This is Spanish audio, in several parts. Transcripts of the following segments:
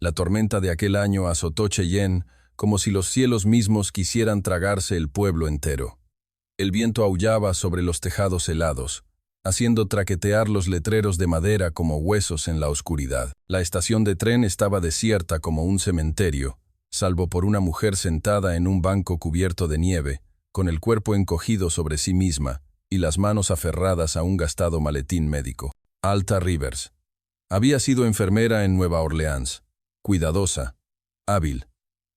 La tormenta de aquel año azotó Cheyenne como si los cielos mismos quisieran tragarse el pueblo entero. El viento aullaba sobre los tejados helados, haciendo traquetear los letreros de madera como huesos en la oscuridad. La estación de tren estaba desierta como un cementerio, salvo por una mujer sentada en un banco cubierto de nieve, con el cuerpo encogido sobre sí misma y las manos aferradas a un gastado maletín médico. Alta Rivers. Había sido enfermera en Nueva Orleans, cuidadosa, hábil,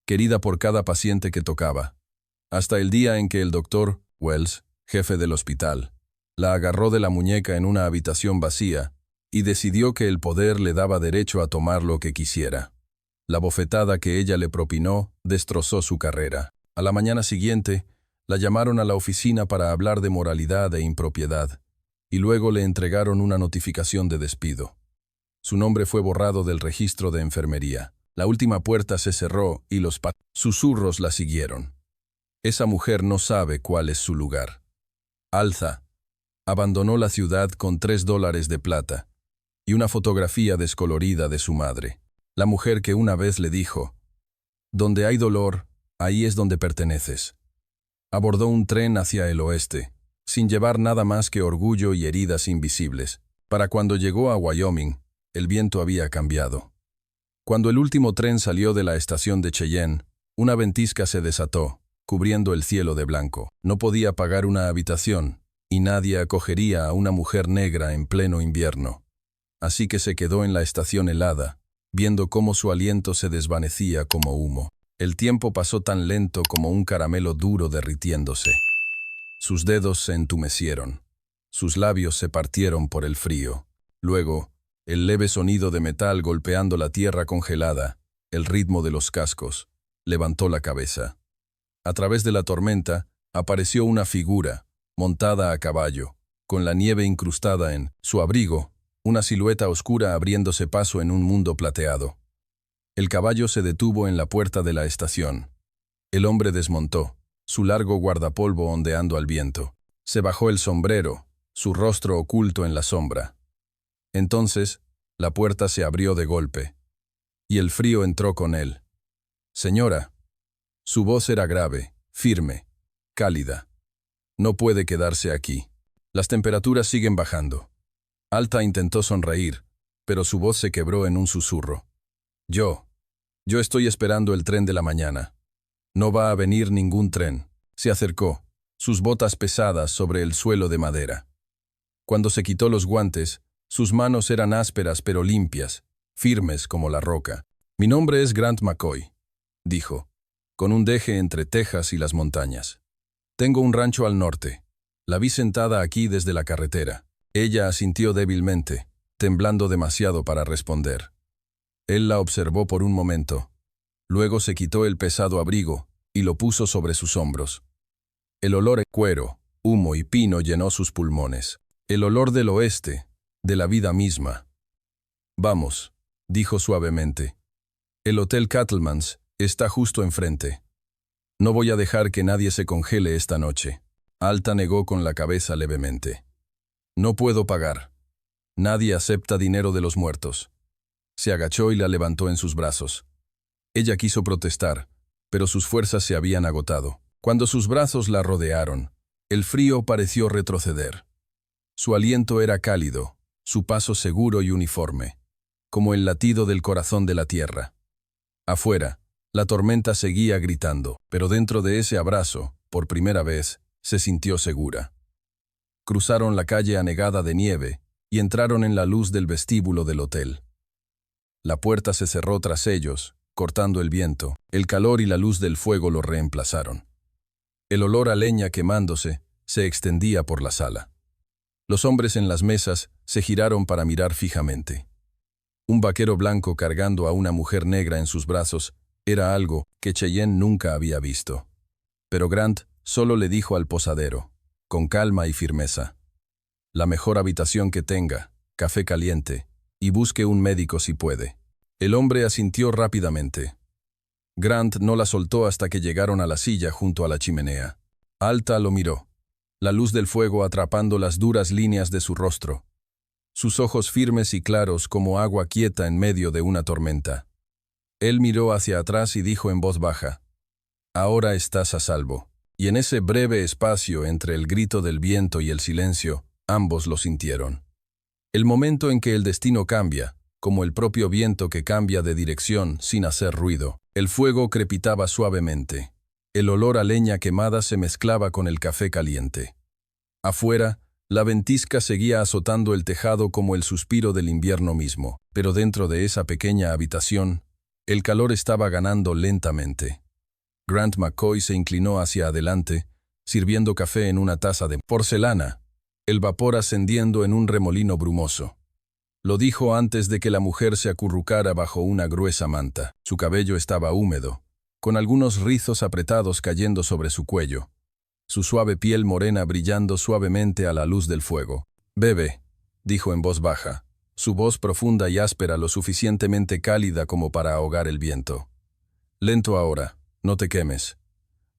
querida por cada paciente que tocaba, hasta el día en que el doctor Wells, jefe del hospital, la agarró de la muñeca en una habitación vacía y decidió que el poder le daba derecho a tomar lo que quisiera. La bofetada que ella le propinó destrozó su carrera. A la mañana siguiente, la llamaron a la oficina para hablar de moralidad e impropiedad, y luego le entregaron una notificación de despido. Su nombre fue borrado del registro de enfermería. La última puerta se cerró y los susurros la siguieron. Esa mujer no sabe cuál es su lugar. Alza abandonó la ciudad con $3 de plata y una fotografía descolorida de su madre. La mujer que una vez le dijo: «Donde hay dolor, ahí es donde perteneces». Abordó un tren hacia el oeste, sin llevar nada más que orgullo y heridas invisibles. Para cuando llegó a Wyoming, el viento había cambiado. Cuando el último tren salió de la estación de Cheyenne, una ventisca se desató, cubriendo el cielo de blanco. No podía pagar una habitación, y nadie acogería a una mujer negra en pleno invierno. Así que se quedó en la estación helada, viendo cómo su aliento se desvanecía como humo. El tiempo pasó tan lento como un caramelo duro derritiéndose. Sus dedos se entumecieron. Sus labios se partieron por el frío. Luego, el leve sonido de metal golpeando la tierra congelada, el ritmo de los cascos, levantó la cabeza. A través de la tormenta, apareció una figura, montada a caballo, con la nieve incrustada en su abrigo, una silueta oscura abriéndose paso en un mundo plateado. El caballo se detuvo en la puerta de la estación. El hombre desmontó, su largo guardapolvo ondeando al viento. Se bajó el sombrero, su rostro oculto en la sombra. Entonces, la puerta se abrió de golpe, y el frío entró con él. «Señora». Su voz era grave, firme, cálida. «No puede quedarse aquí. Las temperaturas siguen bajando». Alta intentó sonreír, pero su voz se quebró en un susurro. Yo estoy esperando el tren de la mañana. No va a venir ningún tren». Se acercó, sus botas pesadas sobre el suelo de madera. Cuando se quitó los guantes, sus manos eran ásperas pero limpias, firmes como la roca. «Mi nombre es Grant McCoy», dijo, con un deje entre Texas y las montañas. «Tengo un rancho al norte. La vi sentada aquí desde la carretera». Ella asintió débilmente, temblando demasiado para responder. Él la observó por un momento. Luego se quitó el pesado abrigo y lo puso sobre sus hombros. El olor a cuero, humo y pino llenó sus pulmones. El olor del oeste, de la vida misma. «Vamos», dijo suavemente. «El Hotel Cattleman's está justo enfrente. No voy a dejar que nadie se congele esta noche». Alta negó con la cabeza levemente. «No puedo pagar. Nadie acepta dinero de los muertos». Se agachó y la levantó en sus brazos. Ella quiso protestar, pero sus fuerzas se habían agotado. Cuando sus brazos la rodearon, el frío pareció retroceder. Su aliento era cálido, su paso seguro y uniforme, como el latido del corazón de la tierra. Afuera, la tormenta seguía gritando, pero dentro de ese abrazo, por primera vez, se sintió segura. Cruzaron la calle anegada de nieve y entraron en la luz del vestíbulo del hotel. La puerta se cerró tras ellos, cortando el viento. El calor y la luz del fuego lo reemplazaron. El olor a leña quemándose se extendía por la sala. Los hombres en las mesas se giraron para mirar fijamente. Un vaquero blanco cargando a una mujer negra en sus brazos era algo que Cheyenne nunca había visto. Pero Grant solo le dijo al posadero, con calma y firmeza: «La mejor habitación que tenga, café caliente, y busque un médico si puede». El hombre asintió rápidamente. Grant no la soltó hasta que llegaron a la silla junto a la chimenea. Alta lo miró, la luz del fuego atrapando las duras líneas de su rostro, sus ojos firmes y claros como agua quieta en medio de una tormenta. Él miró hacia atrás y dijo en voz baja, «Ahora estás a salvo». Y en ese breve espacio entre el grito del viento y el silencio, ambos lo sintieron. El momento en que el destino cambia, como el propio viento que cambia de dirección sin hacer ruido. El fuego crepitaba suavemente. El olor a leña quemada se mezclaba con el café caliente. Afuera, la ventisca seguía azotando el tejado como el suspiro del invierno mismo, pero dentro de esa pequeña habitación, el calor estaba ganando lentamente. Grant McCoy se inclinó hacia adelante, sirviendo café en una taza de porcelana, el vapor ascendiendo en un remolino brumoso. Lo dijo antes de que la mujer se acurrucara bajo una gruesa manta. Su cabello estaba húmedo, con algunos rizos apretados cayendo sobre su cuello, su suave piel morena brillando suavemente a la luz del fuego. «Bebe», dijo en voz baja, su voz profunda y áspera lo suficientemente cálida como para ahogar el viento. «Lento ahora, no te quemes».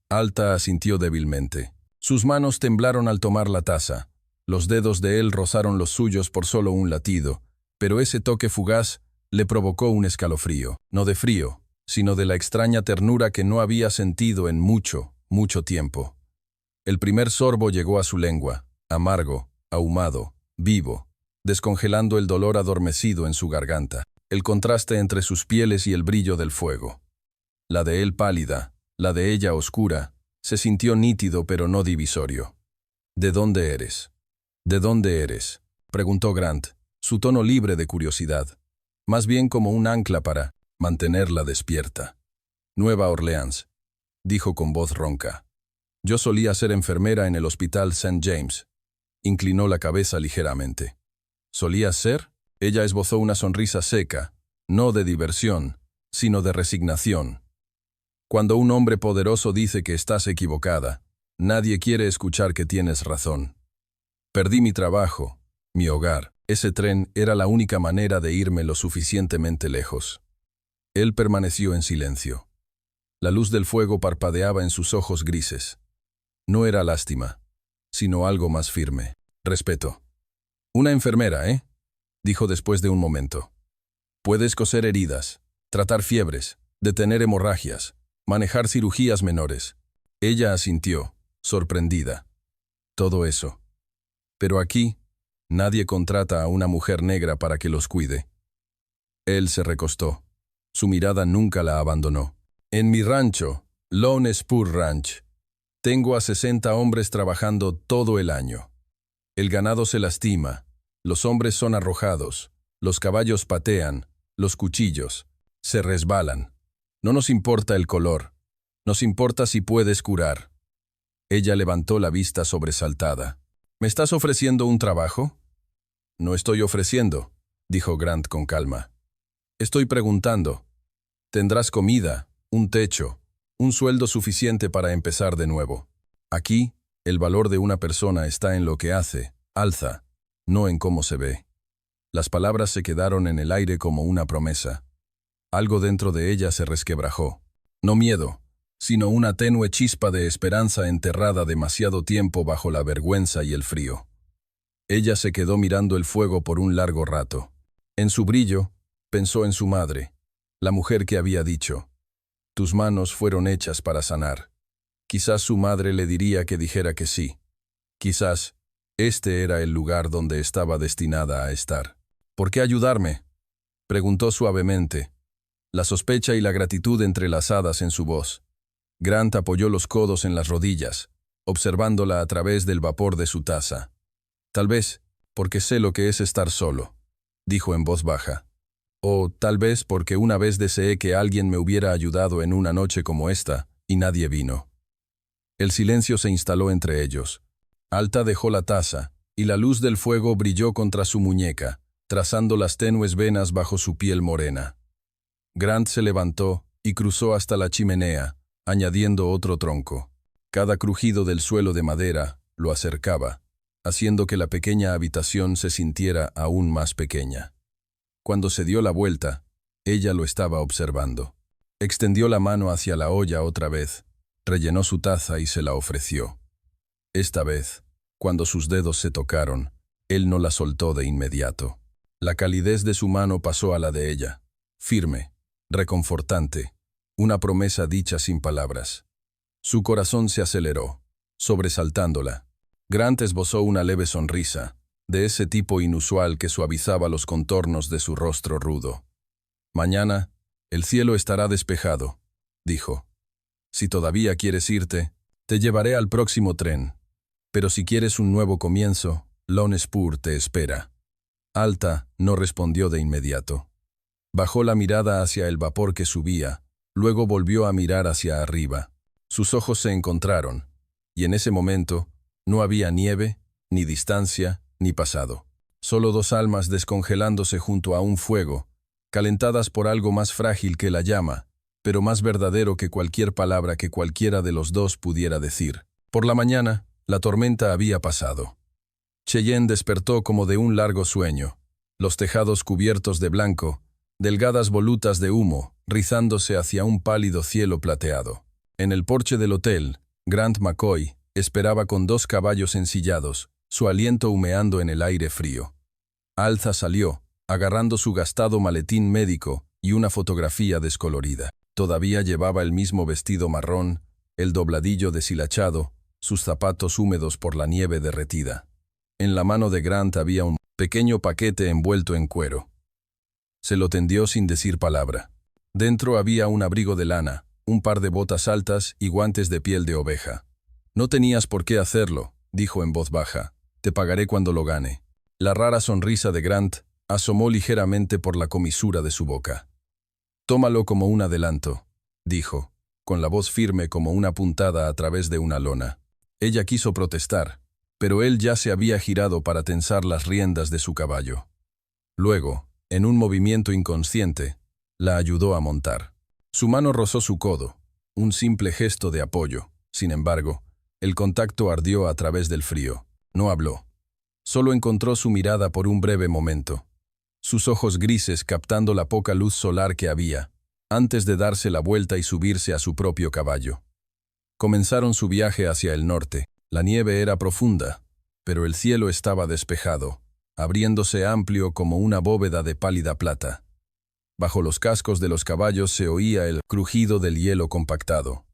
Alta asintió débilmente. Sus manos temblaron al tomar la taza. Los dedos de él rozaron los suyos por solo un latido, pero ese toque fugaz le provocó un escalofrío, no de frío, sino de la extraña ternura que no había sentido en mucho, mucho tiempo. El primer sorbo llegó a su lengua, amargo, ahumado, vivo, descongelando el dolor adormecido en su garganta, el contraste entre sus pieles y el brillo del fuego. La de él pálida, la de ella oscura, se sintió nítido pero no divisorio. «¿De dónde eres? ¿De dónde eres?», preguntó Grant, su tono libre de curiosidad, más bien como un ancla para mantenerla despierta. «Nueva Orleans», dijo con voz ronca. «Yo solía ser enfermera en el hospital St. James». Inclinó la cabeza ligeramente. «¿Solías ser?». Ella esbozó una sonrisa seca, no de diversión, sino de resignación. «Cuando un hombre poderoso dice que estás equivocada, nadie quiere escuchar que tienes razón. Perdí mi trabajo, mi hogar. Ese tren era la única manera de irme lo suficientemente lejos». Él permaneció en silencio. La luz del fuego parpadeaba en sus ojos grises. No era lástima, sino algo más firme. «Respeto». «Una enfermera, ¿eh?», dijo después de un momento. «Puedes coser heridas, tratar fiebres, detener hemorragias, manejar cirugías menores». Ella asintió, sorprendida. «Todo eso. Pero aquí, nadie contrata a una mujer negra para que los cuide». Él se recostó. Su mirada nunca la abandonó. «En mi rancho, Lone Spur Ranch, tengo a 60 hombres trabajando todo el año. El ganado se lastima, los hombres son arrojados, los caballos patean, los cuchillos se resbalan. No nos importa el color, nos importa si puedes curar». Ella levantó la vista sobresaltada. «¿Me estás ofreciendo un trabajo?». «No estoy ofreciendo», dijo Grant con calma. «Estoy preguntando. Tendrás comida, un techo, un sueldo suficiente para empezar de nuevo. Aquí, el valor de una persona está en lo que hace, alza, no en cómo se ve». Las palabras se quedaron en el aire como una promesa. Algo dentro de ella se resquebrajó. No miedo, sino una tenue chispa de esperanza enterrada demasiado tiempo bajo la vergüenza y el frío. Ella se quedó mirando el fuego por un largo rato. En su brillo, pensó en su madre, la mujer que había dicho, «Tus manos fueron hechas para sanar». Quizás su madre le diría que dijera que sí. Quizás este era el lugar donde estaba destinada a estar. «¿Por qué ayudarme?», preguntó suavemente, la sospecha y la gratitud entrelazadas en su voz. Grant apoyó los codos en las rodillas, observándola a través del vapor de su taza. «Tal vez porque sé lo que es estar solo», dijo en voz baja. «O tal vez porque una vez deseé que alguien me hubiera ayudado en una noche como esta, y nadie vino». El silencio se instaló entre ellos. Alta dejó la taza, y la luz del fuego brilló contra su muñeca, trazando las tenues venas bajo su piel morena. Grant se levantó y cruzó hasta la chimenea, añadiendo otro tronco. Cada crujido del suelo de madera lo acercaba, haciendo que la pequeña habitación se sintiera aún más pequeña. Cuando se dio la vuelta, ella lo estaba observando. Extendió la mano hacia la olla otra vez, rellenó su taza y se la ofreció. Esta vez, cuando sus dedos se tocaron, él no la soltó de inmediato. La calidez de su mano pasó a la de ella, firme, reconfortante, una promesa dicha sin palabras. Su corazón se aceleró, sobresaltándola. Grant esbozó una leve sonrisa, de ese tipo inusual que suavizaba los contornos de su rostro rudo. «Mañana, el cielo estará despejado», dijo. «Si todavía quieres irte, te llevaré al próximo tren. Pero si quieres un nuevo comienzo, Lone Spur te espera». Alta no respondió de inmediato. Bajó la mirada hacia el vapor que subía, luego volvió a mirar hacia arriba. Sus ojos se encontraron, y en ese momento no había nieve, ni distancia, ni pasado. Solo dos almas descongelándose junto a un fuego, calentadas por algo más frágil que la llama, pero más verdadero que cualquier palabra que cualquiera de los dos pudiera decir. Por la mañana, la tormenta había pasado. Cheyenne despertó como de un largo sueño, los tejados cubiertos de blanco, delgadas volutas de humo, rizándose hacia un pálido cielo plateado. En el porche del hotel, Grant McCoy esperaba con 2 caballos ensillados, su aliento humeando en el aire frío. Alta salió, agarrando su gastado maletín médico y una fotografía descolorida. Todavía llevaba el mismo vestido marrón, el dobladillo deshilachado, sus zapatos húmedos por la nieve derretida. En la mano de Grant había un pequeño paquete envuelto en cuero. Se lo tendió sin decir palabra. Dentro había un abrigo de lana, un par de botas altas y guantes de piel de oveja. «No tenías por qué hacerlo», dijo en voz baja. «Te pagaré cuando lo gane». La rara sonrisa de Grant asomó ligeramente por la comisura de su boca. «Tómalo como un adelanto», dijo, con la voz firme como una puntada a través de una lona. Ella quiso protestar, pero él ya se había girado para tensar las riendas de su caballo. Luego, en un movimiento inconsciente, la ayudó a montar. Su mano rozó su codo, un simple gesto de apoyo. Sin embargo, el contacto ardió a través del frío. No habló. Solo encontró su mirada por un breve momento. Sus ojos grises captando la poca luz solar que había, antes de darse la vuelta y subirse a su propio caballo. Comenzaron su viaje hacia el norte. La nieve era profunda, pero el cielo estaba despejado, abriéndose amplio como una bóveda de pálida plata. Bajo los cascos de los caballos se oía el crujido del hielo compactado.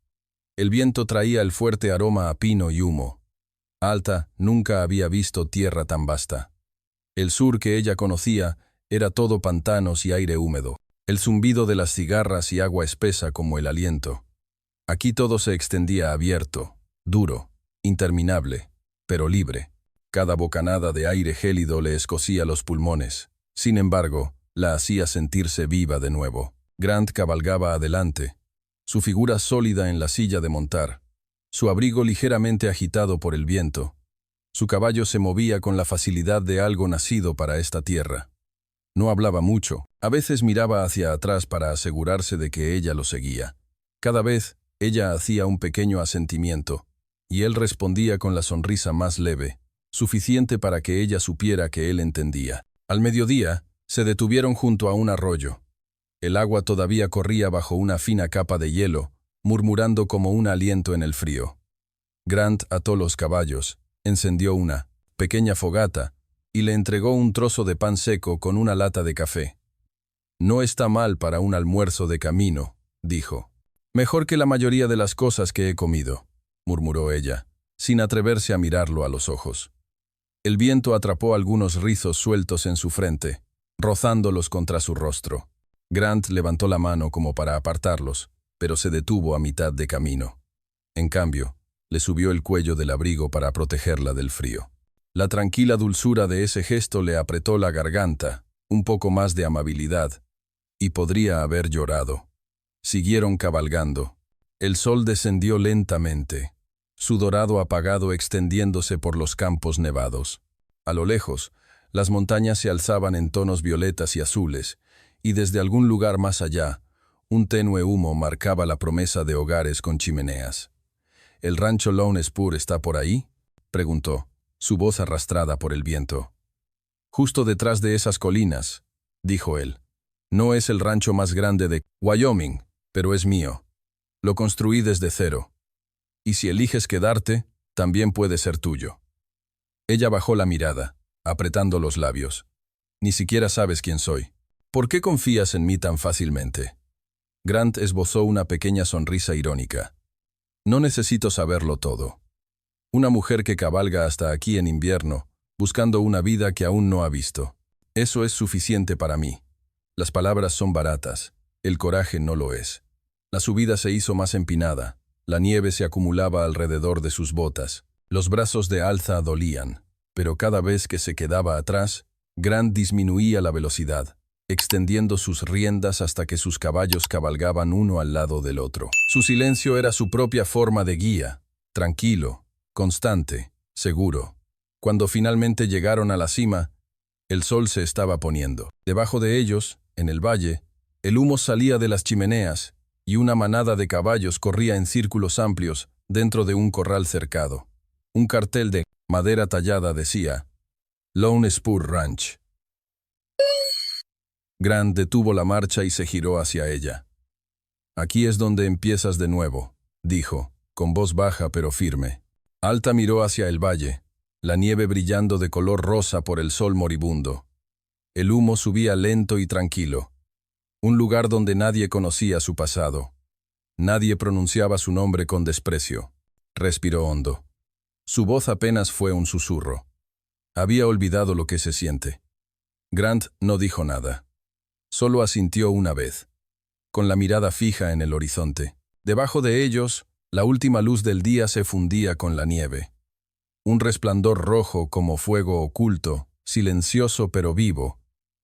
El viento traía el fuerte aroma a pino y humo. Alta nunca había visto tierra tan vasta. El sur que ella conocía era todo pantanos y aire húmedo, el zumbido de las cigarras y agua espesa como el aliento. Aquí todo se extendía abierto, duro, interminable, pero libre. Cada bocanada de aire gélido le escocía los pulmones. Sin embargo, la hacía sentirse viva de nuevo. Grant cabalgaba adelante, su figura sólida en la silla de montar, su abrigo ligeramente agitado por el viento. Su caballo se movía con la facilidad de algo nacido para esta tierra. No hablaba mucho, a veces miraba hacia atrás para asegurarse de que ella lo seguía. Cada vez, ella hacía un pequeño asentimiento, y él respondía con la sonrisa más leve, suficiente para que ella supiera que él entendía. Al mediodía, se detuvieron junto a un arroyo. El agua todavía corría bajo una fina capa de hielo, murmurando como un aliento en el frío. Grant ató los caballos, encendió una pequeña fogata y le entregó un trozo de pan seco con una lata de café. «No está mal para un almuerzo de camino», dijo. «Mejor que la mayoría de las cosas que he comido», murmuró ella, sin atreverse a mirarlo a los ojos. El viento atrapó algunos rizos sueltos en su frente, rozándolos contra su rostro. Grant levantó la mano como para apartarlos, pero se detuvo a mitad de camino. En cambio, le subió el cuello del abrigo para protegerla del frío. La tranquila dulzura de ese gesto le apretó la garganta, un poco más de amabilidad, y podría haber llorado. Siguieron cabalgando. El sol descendió lentamente, su dorado apagado extendiéndose por los campos nevados. A lo lejos, las montañas se alzaban en tonos violetas y azules, y desde algún lugar más allá, un tenue humo marcaba la promesa de hogares con chimeneas. «¿El rancho Lone Spur está por ahí?», preguntó, su voz arrastrada por el viento. «Justo detrás de esas colinas», dijo él. «No es el rancho más grande de Wyoming, pero es mío. Lo construí desde cero. Y si eliges quedarte, también puede ser tuyo». Ella bajó la mirada, apretando los labios. «Ni siquiera sabes quién soy. ¿Por qué confías en mí tan fácilmente?». Grant esbozó una pequeña sonrisa irónica. No necesito saberlo todo. Una mujer que cabalga hasta aquí en invierno, buscando una vida que aún no ha visto. Eso es suficiente para mí. Las palabras son baratas, el coraje no lo es. La subida se hizo más empinada, la nieve se acumulaba alrededor de sus botas, los brazos de Alza dolían, pero cada vez que se quedaba atrás, Grant disminuía la velocidad, extendiendo sus riendas hasta que sus caballos cabalgaban uno al lado del otro. Su silencio era su propia forma de guía, tranquilo, constante, seguro. Cuando finalmente llegaron a la cima, el sol se estaba poniendo. Debajo de ellos, en el valle, el humo salía de las chimeneas y una manada de caballos corría en círculos amplios dentro de un corral cercado. Un cartel de madera tallada decía Lone Spur Ranch. Grant detuvo la marcha y se giró hacia ella. «Aquí es donde empiezas de nuevo», dijo, con voz baja pero firme. Alta miró hacia el valle, la nieve brillando de color rosa por el sol moribundo. El humo subía lento y tranquilo. Un lugar donde nadie conocía su pasado. Nadie pronunciaba su nombre con desprecio. Respiró hondo. Su voz apenas fue un susurro. Había olvidado lo que se siente. Grant no dijo nada. Solo asintió una vez, con la mirada fija en el horizonte. Debajo de ellos, la última luz del día se fundía con la nieve. Un resplandor rojo como fuego oculto, silencioso pero vivo,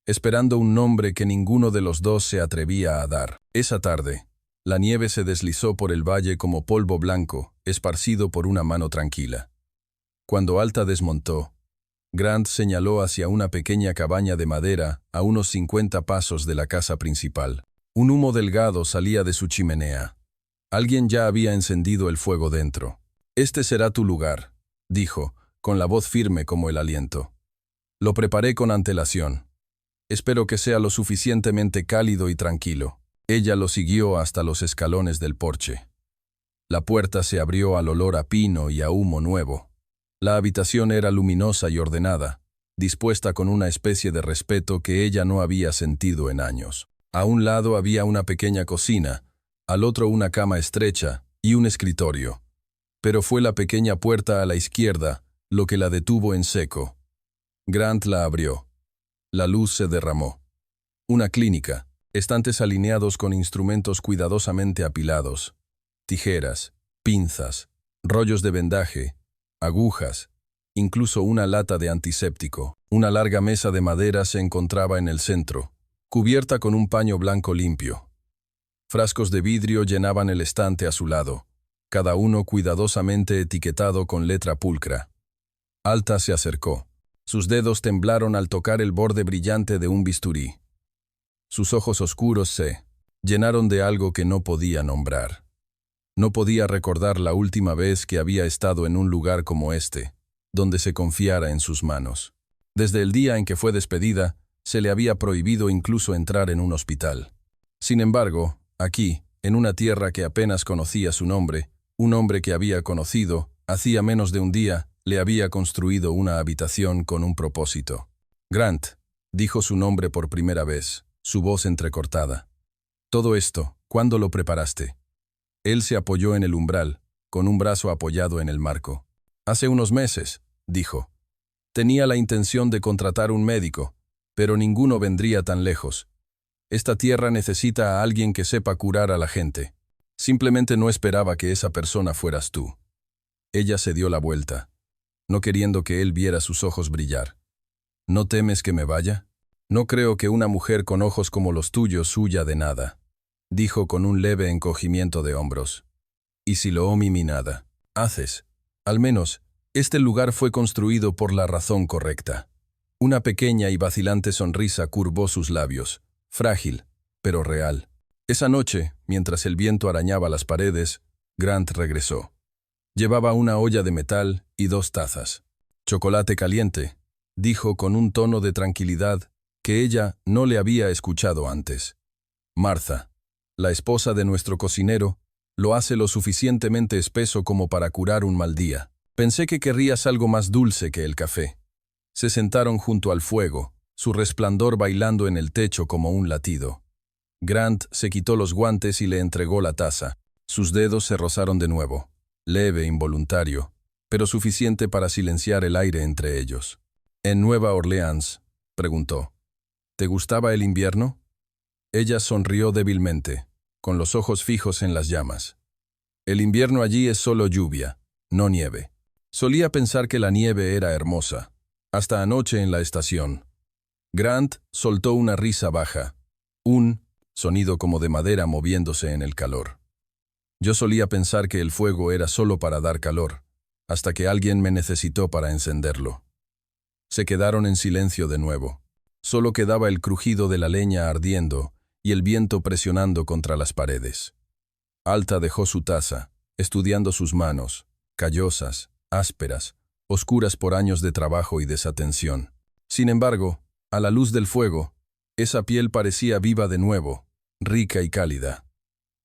esperando un nombre que ninguno de los dos se atrevía a dar. Esa tarde, la nieve se deslizó por el valle como polvo blanco, esparcido por una mano tranquila. Cuando Alta desmontó, Grant señaló hacia una pequeña cabaña de madera a unos 50 pasos de la casa principal. Un humo delgado salía de su chimenea. Alguien ya había encendido el fuego dentro. «Este será tu lugar», dijo, con la voz firme como el aliento. «Lo preparé con antelación. Espero que sea lo suficientemente cálido y tranquilo». Ella lo siguió hasta los escalones del porche. La puerta se abrió al olor a pino y a humo nuevo. La habitación era luminosa y ordenada, dispuesta con una especie de respeto que ella no había sentido en años. A un lado había una pequeña cocina, al otro una cama estrecha y un escritorio. Pero fue la pequeña puerta a la izquierda lo que la detuvo en seco. Grant la abrió. La luz se derramó. Una clínica, estantes alineados con instrumentos cuidadosamente apilados, tijeras, pinzas, rollos de vendaje, agujas, incluso una lata de antiséptico. Una larga mesa de madera se encontraba en el centro, cubierta con un paño blanco limpio. Frascos de vidrio llenaban el estante a su lado, cada uno cuidadosamente etiquetado con letra pulcra. Alta se acercó. Sus dedos temblaron al tocar el borde brillante de un bisturí. Sus ojos oscuros se llenaron de algo que no podía nombrar. No podía recordar la última vez que había estado en un lugar como este, donde se confiara en sus manos. Desde el día en que fue despedida, se le había prohibido incluso entrar en un hospital. Sin embargo, aquí, en una tierra que apenas conocía su nombre, un hombre que había conocido, hacía menos de un día, le había construido una habitación con un propósito. Grant, dijo su nombre por primera vez, su voz entrecortada. «Todo esto, ¿cuándo lo preparaste?» Él se apoyó en el umbral, con un brazo apoyado en el marco. «Hace unos meses», dijo. «Tenía la intención de contratar un médico, pero ninguno vendría tan lejos. Esta tierra necesita a alguien que sepa curar a la gente. Simplemente no esperaba que esa persona fueras tú». Ella se dio la vuelta, no queriendo que él viera sus ojos brillar. «¿No temes que me vaya? No creo que una mujer con ojos como los tuyos huya de nada», dijo con un leve encogimiento de hombros. «Y si lo mi nada haces, al menos, este lugar fue construido por la razón correcta». Una pequeña y vacilante sonrisa curvó sus labios, frágil, pero real. Esa noche, mientras el viento arañaba las paredes, Grant regresó. Llevaba una olla de metal y 2 tazas. «Chocolate caliente», dijo con un tono de tranquilidad que ella no le había escuchado antes. «Martha, la esposa de nuestro cocinero, lo hace lo suficientemente espeso como para curar un mal día. Pensé que querrías algo más dulce que el café». Se sentaron junto al fuego, su resplandor bailando en el techo como un latido. Grant se quitó los guantes y le entregó la taza. Sus dedos se rozaron de nuevo, leve, involuntario, pero suficiente para silenciar el aire entre ellos. «¿En Nueva Orleans?», preguntó. «¿Te gustaba el invierno?». Ella sonrió débilmente, con los ojos fijos en las llamas. «El invierno allí es solo lluvia, no nieve. Solía pensar que la nieve era hermosa, hasta anoche en la estación». Grant soltó una risa baja, un sonido como de madera moviéndose en el calor. «Yo solía pensar que el fuego era solo para dar calor, hasta que alguien me necesitó para encenderlo». Se quedaron en silencio de nuevo. Solo quedaba el crujido de la leña ardiendo y el viento presionando contra las paredes. Alta dejó su taza, estudiando sus manos, callosas, ásperas, oscuras por años de trabajo y desatención. Sin embargo, a la luz del fuego, esa piel parecía viva de nuevo, rica y cálida.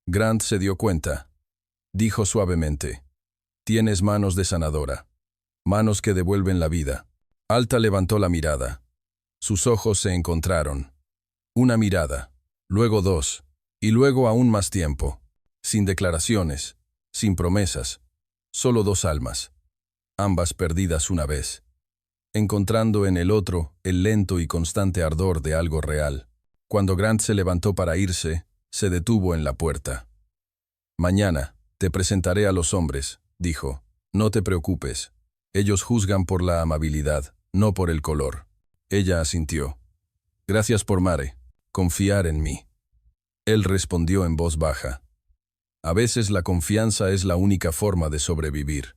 Grant se dio cuenta. Dijo suavemente: «Tienes manos de sanadora, manos que devuelven la vida». Alta levantó la mirada. Sus ojos se encontraron. Una mirada, luego dos, y luego aún más tiempo. Sin declaraciones, sin promesas, solo dos almas, ambas perdidas una vez, encontrando en el otro el lento y constante ardor de algo real. Cuando Grant se levantó para irse, se detuvo en la puerta. «Mañana te presentaré a los hombres», dijo. «No te preocupes. Ellos juzgan por la amabilidad, no por el color». Ella asintió. «Gracias por confiar en mí». Él respondió en voz baja. «A veces la confianza es la única forma de sobrevivir».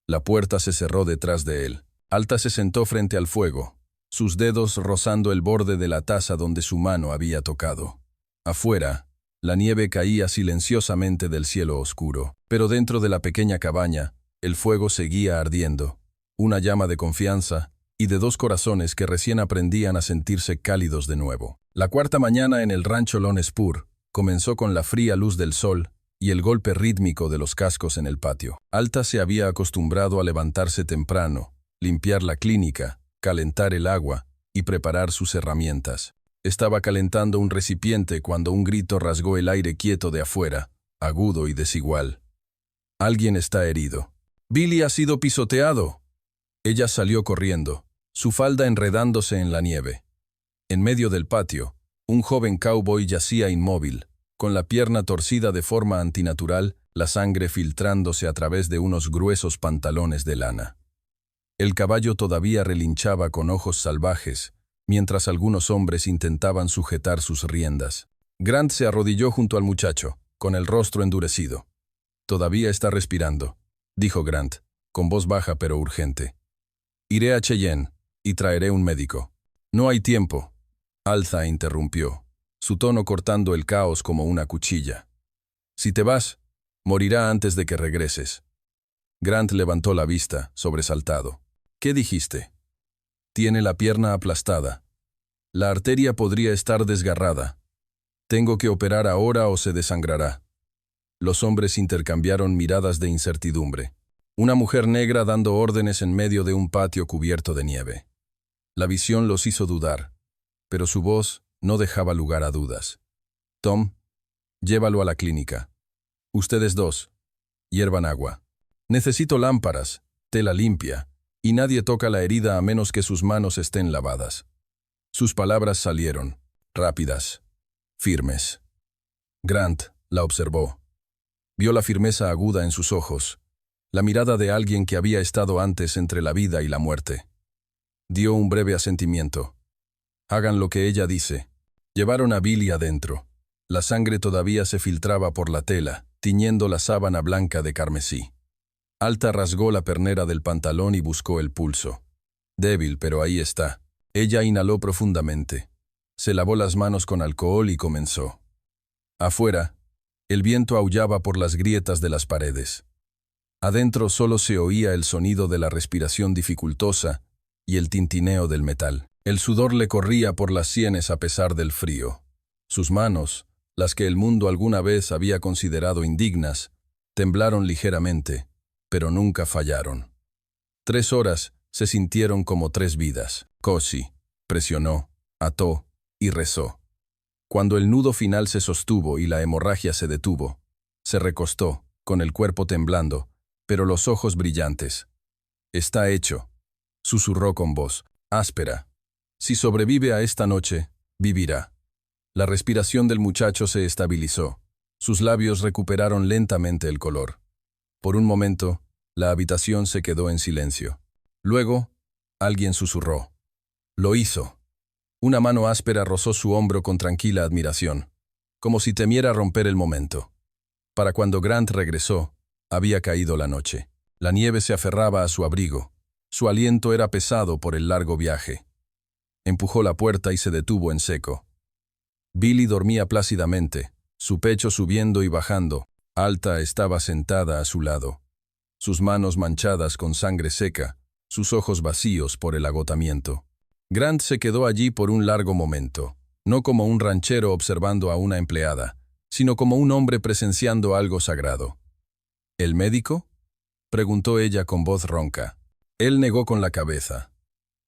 La puerta se cerró detrás de él. Alta se sentó frente al fuego, sus dedos rozando el borde de la taza donde su mano había tocado. Afuera, la nieve caía silenciosamente del cielo oscuro, pero dentro de la pequeña cabaña, el fuego seguía ardiendo, una llama de confianza y de dos corazones que recién aprendían a sentirse cálidos de nuevo. La cuarta mañana en el rancho Lone Spur comenzó con la fría luz del sol y el golpe rítmico de los cascos en el patio. Alta se había acostumbrado a levantarse temprano, limpiar la clínica, calentar el agua y preparar sus herramientas. Estaba calentando un recipiente cuando un grito rasgó el aire quieto de afuera, agudo y desigual. «Alguien está herido». «Billy ha sido pisoteado». Ella salió corriendo, su falda enredándose en la nieve. En medio del patio, un joven cowboy yacía inmóvil, con la pierna torcida de forma antinatural, la sangre filtrándose a través de unos gruesos pantalones de lana. El caballo todavía relinchaba con ojos salvajes, mientras algunos hombres intentaban sujetar sus riendas. Grant se arrodilló junto al muchacho, con el rostro endurecido. «Todavía está respirando», dijo Grant, con voz baja pero urgente. «Iré a Cheyenne y traeré un médico». «No hay tiempo», Alta interrumpió, su tono cortando el caos como una cuchilla. «Si te vas, morirá antes de que regreses». Grant levantó la vista, sobresaltado. «¿Qué dijiste?» «Tiene la pierna aplastada. La arteria podría estar desgarrada. Tengo que operar ahora o se desangrará». Los hombres intercambiaron miradas de incertidumbre. Una mujer negra dando órdenes en medio de un patio cubierto de nieve. La visión los hizo dudar, pero su voz no dejaba lugar a dudas. «Tom, llévalo a la clínica. Ustedes dos, hiervan agua. Necesito lámparas, tela limpia, y nadie toca la herida a menos que sus manos estén lavadas». Sus palabras salieron, rápidas, firmes. Grant la observó. Vio la firmeza aguda en sus ojos, la mirada de alguien que había estado antes entre la vida y la muerte. Dio un breve asentimiento. «Hagan lo que ella dice». Llevaron a Billy adentro. La sangre todavía se filtraba por la tela, tiñendo la sábana blanca de carmesí. Alta rasgó la pernera del pantalón y buscó el pulso. Débil, pero ahí está. Ella inhaló profundamente. Se lavó las manos con alcohol y comenzó. Afuera, el viento aullaba por las grietas de las paredes. Adentro solo se oía el sonido de la respiración dificultosa y el tintineo del metal. El sudor le corría por las sienes a pesar del frío. Sus manos, las que el mundo alguna vez había considerado indignas, temblaron ligeramente, pero nunca fallaron. 3 horas se sintieron como 3 vidas. Cosi presionó, ató y rezó. Cuando el nudo final se sostuvo y la hemorragia se detuvo, se recostó, con el cuerpo temblando, pero los ojos brillantes. «Está hecho», susurró con voz áspera. «Si sobrevive a esta noche, vivirá». La respiración del muchacho se estabilizó. Sus labios recuperaron lentamente el color. Por un momento, la habitación se quedó en silencio. Luego, alguien susurró. «Lo hizo». Una mano áspera rozó su hombro con tranquila admiración, como si temiera romper el momento. Para cuando Grant regresó, había caído la noche. La nieve se aferraba a su abrigo. Su aliento era pesado por el largo viaje. Empujó la puerta y se detuvo en seco. Billy dormía plácidamente, su pecho subiendo y bajando. Alta estaba sentada a su lado. Sus manos manchadas con sangre seca, sus ojos vacíos por el agotamiento. Grant se quedó allí por un largo momento, no como un ranchero observando a una empleada, sino como un hombre presenciando algo sagrado. ¿El médico?, preguntó ella con voz ronca. Él negó con la cabeza,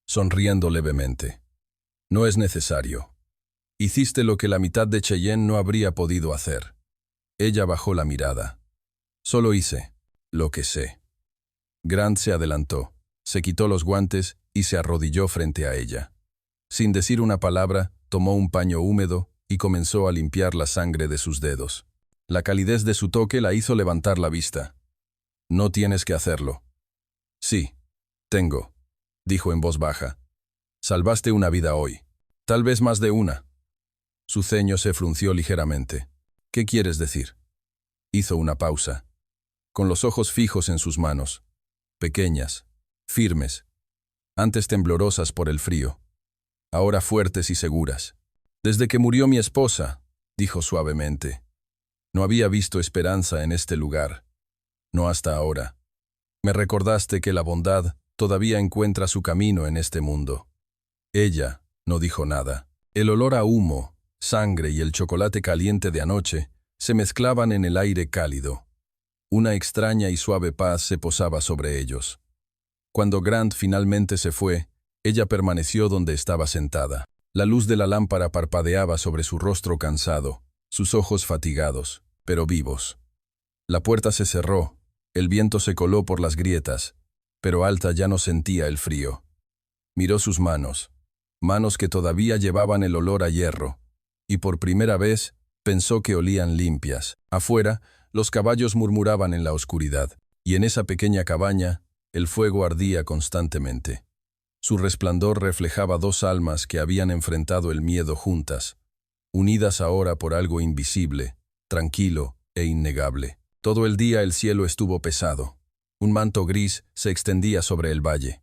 sonriendo levemente. «No es necesario. Hiciste lo que la mitad de Cheyenne no habría podido hacer». Ella bajó la mirada. «Solo hice lo que sé». Grant se adelantó, se quitó los guantes y se arrodilló frente a ella. Sin decir una palabra, tomó un paño húmedo y comenzó a limpiar la sangre de sus dedos. La calidez de su toque la hizo levantar la vista. «No tienes que hacerlo». «Sí, tengo», dijo en voz baja. «Salvaste una vida hoy. Tal vez más de una». Su ceño se frunció ligeramente. «¿Qué quieres decir?». Hizo una pausa, con los ojos fijos en sus manos, pequeñas, firmes, antes temblorosas por el frío, ahora fuertes y seguras. «Desde que murió mi esposa», dijo suavemente, «no había visto esperanza en este lugar. No hasta ahora. Me recordaste que la bondad todavía encuentra su camino en este mundo». Ella no dijo nada. El olor a humo, sangre y el chocolate caliente de anoche se mezclaban en el aire cálido. Una extraña y suave paz se posaba sobre ellos. Cuando Grant finalmente se fue, ella permaneció donde estaba sentada. La luz de la lámpara parpadeaba sobre su rostro cansado, sus ojos fatigados, pero vivos. La puerta se cerró, el viento se coló por las grietas, pero Alta ya no sentía el frío. Miró sus manos, manos que todavía llevaban el olor a hierro, y por primera vez pensó que olían limpias. Afuera, los caballos murmuraban en la oscuridad, y en esa pequeña cabaña, el fuego ardía constantemente. Su resplandor reflejaba dos almas que habían enfrentado el miedo juntas, unidas ahora por algo invisible, tranquilo e innegable. Todo el día el cielo estuvo pesado. Un manto gris se extendía sobre el valle.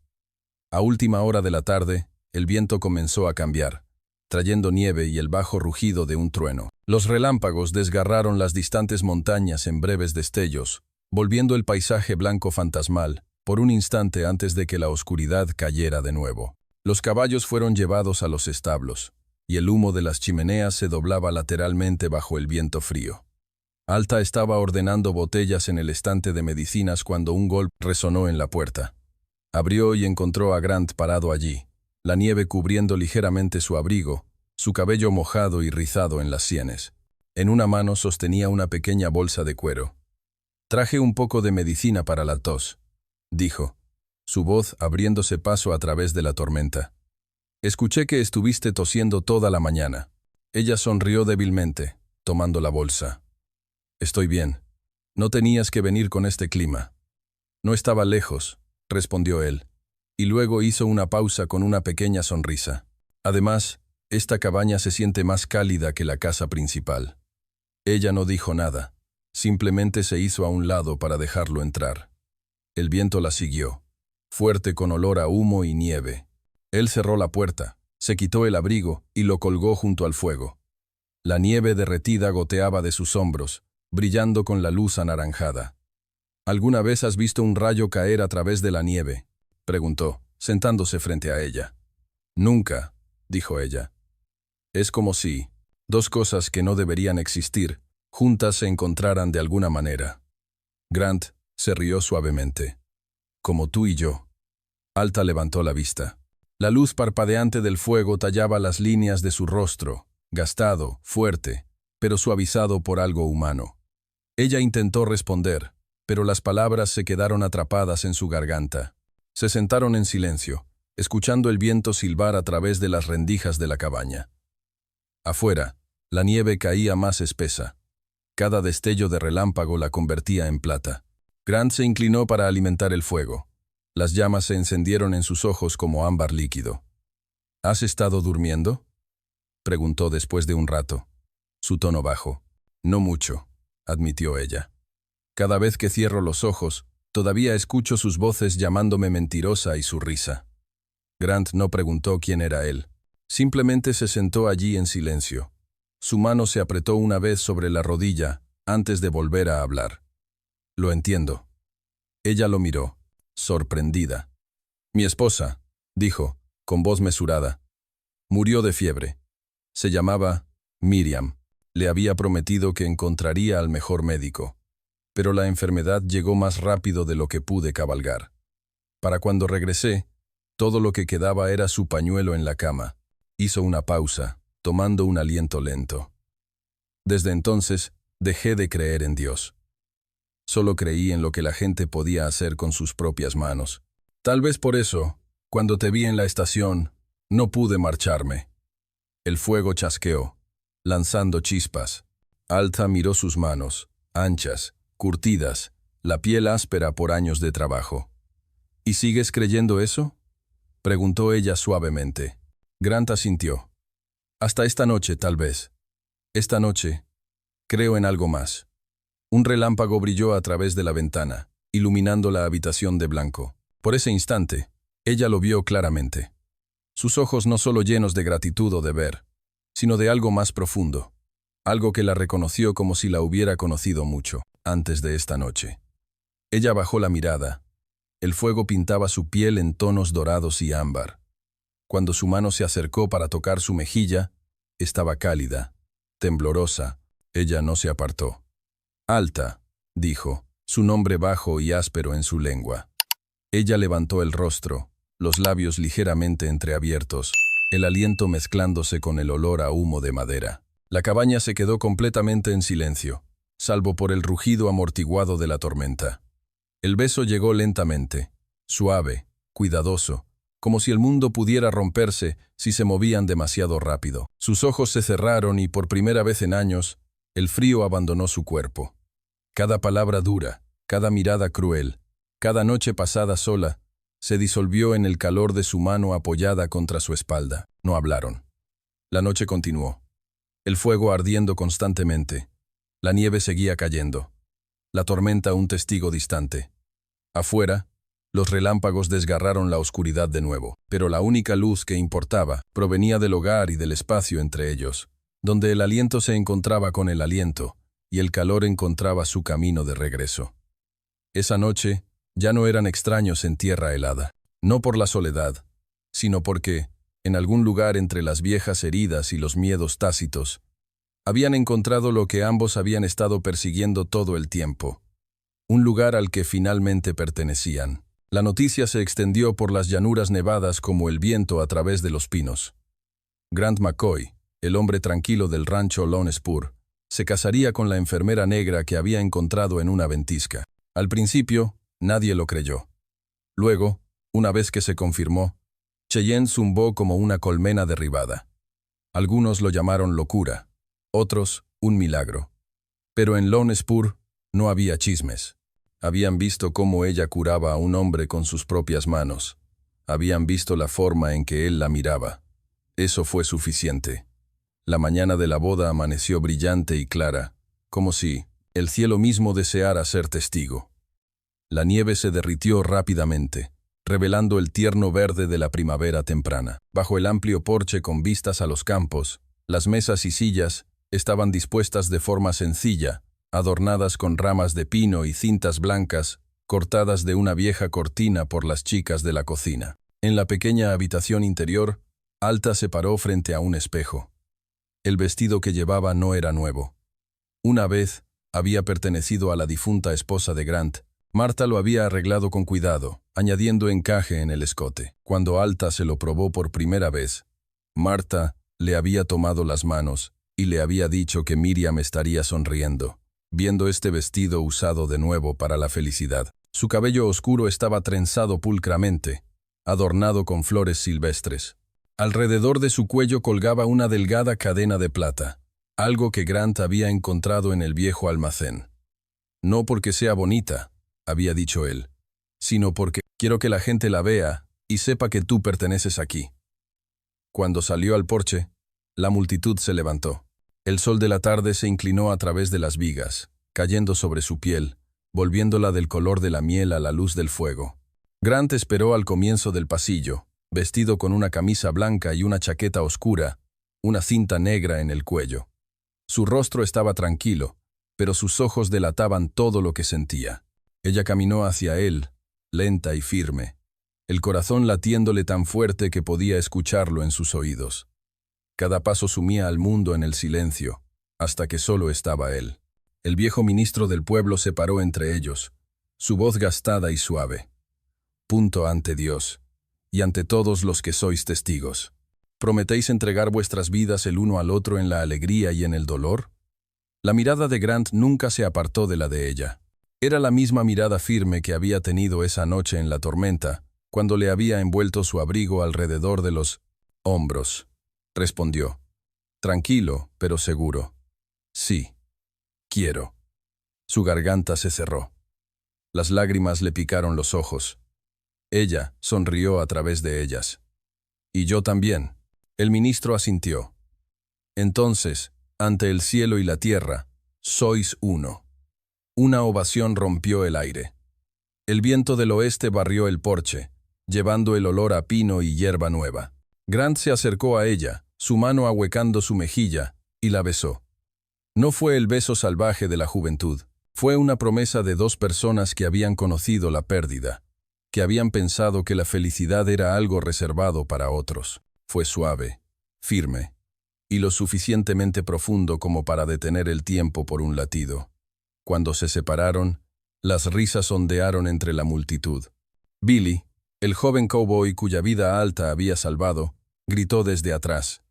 A última hora de la tarde, el viento comenzó a cambiar, trayendo nieve y el bajo rugido de un trueno. Los relámpagos desgarraron las distantes montañas en breves destellos, volviendo el paisaje blanco fantasmal, por un instante antes de que la oscuridad cayera de nuevo. Los caballos fueron llevados a los establos, y el humo de las chimeneas se doblaba lateralmente bajo el viento frío. Alta estaba ordenando botellas en el estante de medicinas cuando un golpe resonó en la puerta. Abrió y encontró a Grant parado allí, la nieve cubriendo ligeramente su abrigo, su cabello mojado y rizado en las sienes. En una mano sostenía una pequeña bolsa de cuero. «Traje un poco de medicina para la tos», dijo, su voz abriéndose paso a través de la tormenta. «Escuché que estuviste tosiendo toda la mañana». Ella sonrió débilmente, tomando la bolsa. «Estoy bien. No tenías que venir con este clima». «No estaba lejos», respondió él, y luego hizo una pausa con una pequeña sonrisa. «Además, esta cabaña se siente más cálida que la casa principal». Ella no dijo nada, simplemente se hizo a un lado para dejarlo entrar. El viento la siguió, fuerte con olor a humo y nieve. Él cerró la puerta, se quitó el abrigo y lo colgó junto al fuego. La nieve derretida goteaba de sus hombros, brillando con la luz anaranjada. «¿Alguna vez has visto un rayo caer a través de la nieve?», preguntó, sentándose frente a ella. «Nunca», dijo ella. «Es como si dos cosas que no deberían existir juntas se encontraran de alguna manera». Grant se rió suavemente. «Como tú y yo». Alta levantó la vista. La luz parpadeante del fuego tallaba las líneas de su rostro, gastado, fuerte, pero suavizado por algo humano. Ella intentó responder, pero las palabras se quedaron atrapadas en su garganta. Se sentaron en silencio, escuchando el viento silbar a través de las rendijas de la cabaña. Afuera, la nieve caía más espesa. Cada destello de relámpago la convertía en plata. Grant se inclinó para alimentar el fuego. Las llamas se encendieron en sus ojos como ámbar líquido. ¿Has estado durmiendo?, preguntó después de un rato. Su tono bajo. No mucho, admitió ella. Cada vez que cierro los ojos, todavía escucho sus voces llamándome mentirosa y su risa. Grant no preguntó quién era él. Simplemente se sentó allí en silencio. Su mano se apretó una vez sobre la rodilla antes de volver a hablar. Lo entiendo. Ella lo miró, sorprendida. Mi esposa, dijo, con voz mesurada, murió de fiebre. Se llamaba Miriam. Le había prometido que encontraría al mejor médico. Pero la enfermedad llegó más rápido de lo que pude cabalgar. Para cuando regresé, todo lo que quedaba era su pañuelo en la cama. Hizo una pausa, tomando un aliento lento. Desde entonces, dejé de creer en Dios. Solo creí en lo que la gente podía hacer con sus propias manos. Tal vez por eso, cuando te vi en la estación, no pude marcharme. El fuego chasqueó, lanzando chispas. Alta miró sus manos, anchas, curtidas, la piel áspera por años de trabajo. ¿Y sigues creyendo eso?, preguntó ella suavemente. Grant asintió. Hasta esta noche, tal vez. Esta noche, creo en algo más. Un relámpago brilló a través de la ventana, iluminando la habitación de blanco. Por ese instante, ella lo vio claramente. Sus ojos no solo llenos de gratitud o de ver, sino de algo más profundo, algo que la reconoció como si la hubiera conocido mucho, antes de esta noche. Ella bajó la mirada. El fuego pintaba su piel en tonos dorados y ámbar. Cuando su mano se acercó para tocar su mejilla, estaba cálida, temblorosa. Ella no se apartó. Alta, dijo, su nombre bajo y áspero en su lengua. Ella levantó el rostro, los labios ligeramente entreabiertos, el aliento mezclándose con el olor a humo de madera. La cabaña se quedó completamente en silencio, salvo por el rugido amortiguado de la tormenta. El beso llegó lentamente, suave, cuidadoso, como si el mundo pudiera romperse si se movían demasiado rápido. Sus ojos se cerraron y por primera vez en años, el frío abandonó su cuerpo. Cada palabra dura, cada mirada cruel, cada noche pasada sola, se disolvió en el calor de su mano apoyada contra su espalda. No hablaron. La noche continuó. El fuego ardiendo constantemente. La nieve seguía cayendo. La tormenta un testigo distante. Afuera, los relámpagos desgarraron la oscuridad de nuevo, pero la única luz que importaba provenía del hogar y del espacio entre ellos, donde el aliento se encontraba con el aliento y el calor encontraba su camino de regreso. Esa noche ya no eran extraños en tierra helada, no por la soledad, sino porque, en algún lugar entre las viejas heridas y los miedos tácitos, habían encontrado lo que ambos habían estado persiguiendo todo el tiempo, un lugar al que finalmente pertenecían. La noticia se extendió por las llanuras nevadas como el viento a través de los pinos. Grant McCoy, el hombre tranquilo del rancho Lone Spur, se casaría con la enfermera negra que había encontrado en una ventisca. Al principio, nadie lo creyó. Luego, una vez que se confirmó, Cheyenne zumbó como una colmena derribada. Algunos lo llamaron locura, otros un milagro. Pero en Lone Spur no había chismes. Habían visto cómo ella curaba a un hombre con sus propias manos. Habían visto la forma en que él la miraba. Eso fue suficiente. La mañana de la boda amaneció brillante y clara, como si el cielo mismo deseara ser testigo. La nieve se derritió rápidamente, revelando el tierno verde de la primavera temprana. Bajo el amplio porche con vistas a los campos, las mesas y sillas estaban dispuestas de forma sencilla, adornadas con ramas de pino y cintas blancas, cortadas de una vieja cortina por las chicas de la cocina. En la pequeña habitación interior, Alta se paró frente a un espejo. El vestido que llevaba no era nuevo. Una vez había pertenecido a la difunta esposa de Grant. Marta lo había arreglado con cuidado, añadiendo encaje en el escote. Cuando Alta se lo probó por primera vez, Marta le había tomado las manos y le había dicho que Miriam estaría sonriendo, viendo este vestido usado de nuevo para la felicidad. Su cabello oscuro estaba trenzado pulcramente, adornado con flores silvestres. Alrededor de su cuello colgaba una delgada cadena de plata, algo que Grant había encontrado en el viejo almacén. No porque sea bonita, había dicho él, sino porque quiero que la gente la vea y sepa que tú perteneces aquí. Cuando salió al porche, la multitud se levantó. El sol de la tarde se inclinó a través de las vigas, cayendo sobre su piel, volviéndola del color de la miel a la luz del fuego. Grant esperó al comienzo del pasillo, vestido con una camisa blanca y una chaqueta oscura, una cinta negra en el cuello. Su rostro estaba tranquilo, pero sus ojos delataban todo lo que sentía. Ella caminó hacia él, lenta y firme, el corazón latiéndole tan fuerte que podía escucharlo en sus oídos. Cada paso sumía al mundo en el silencio, hasta que solo estaba él. El viejo ministro del pueblo se paró entre ellos, su voz gastada y suave. Punto ante Dios, y ante todos los que sois testigos. ¿Prometéis entregar vuestras vidas el uno al otro en la alegría y en el dolor? La mirada de Grant nunca se apartó de la de ella. Era la misma mirada firme que había tenido esa noche en la tormenta, cuando le había envuelto su abrigo alrededor de los hombros. Respondió, tranquilo, pero seguro. Sí, quiero. Su garganta se cerró. Las lágrimas le picaron los ojos. Ella sonrió a través de ellas. Y yo también. El ministro asintió. Entonces, ante el cielo y la tierra, sois uno. Una ovación rompió el aire. El viento del oeste barrió el porche, llevando el olor a pino y hierba nueva. Grant se acercó a ella, su mano ahuecando su mejilla, y la besó. No fue el beso salvaje de la juventud, fue una promesa de dos personas que habían conocido la pérdida, que habían pensado que la felicidad era algo reservado para otros. Fue suave, firme, y lo suficientemente profundo como para detener el tiempo por un latido. Cuando se separaron, las risas ondearon entre la multitud. Billy, el joven cowboy cuya vida alta había salvado, gritó desde atrás.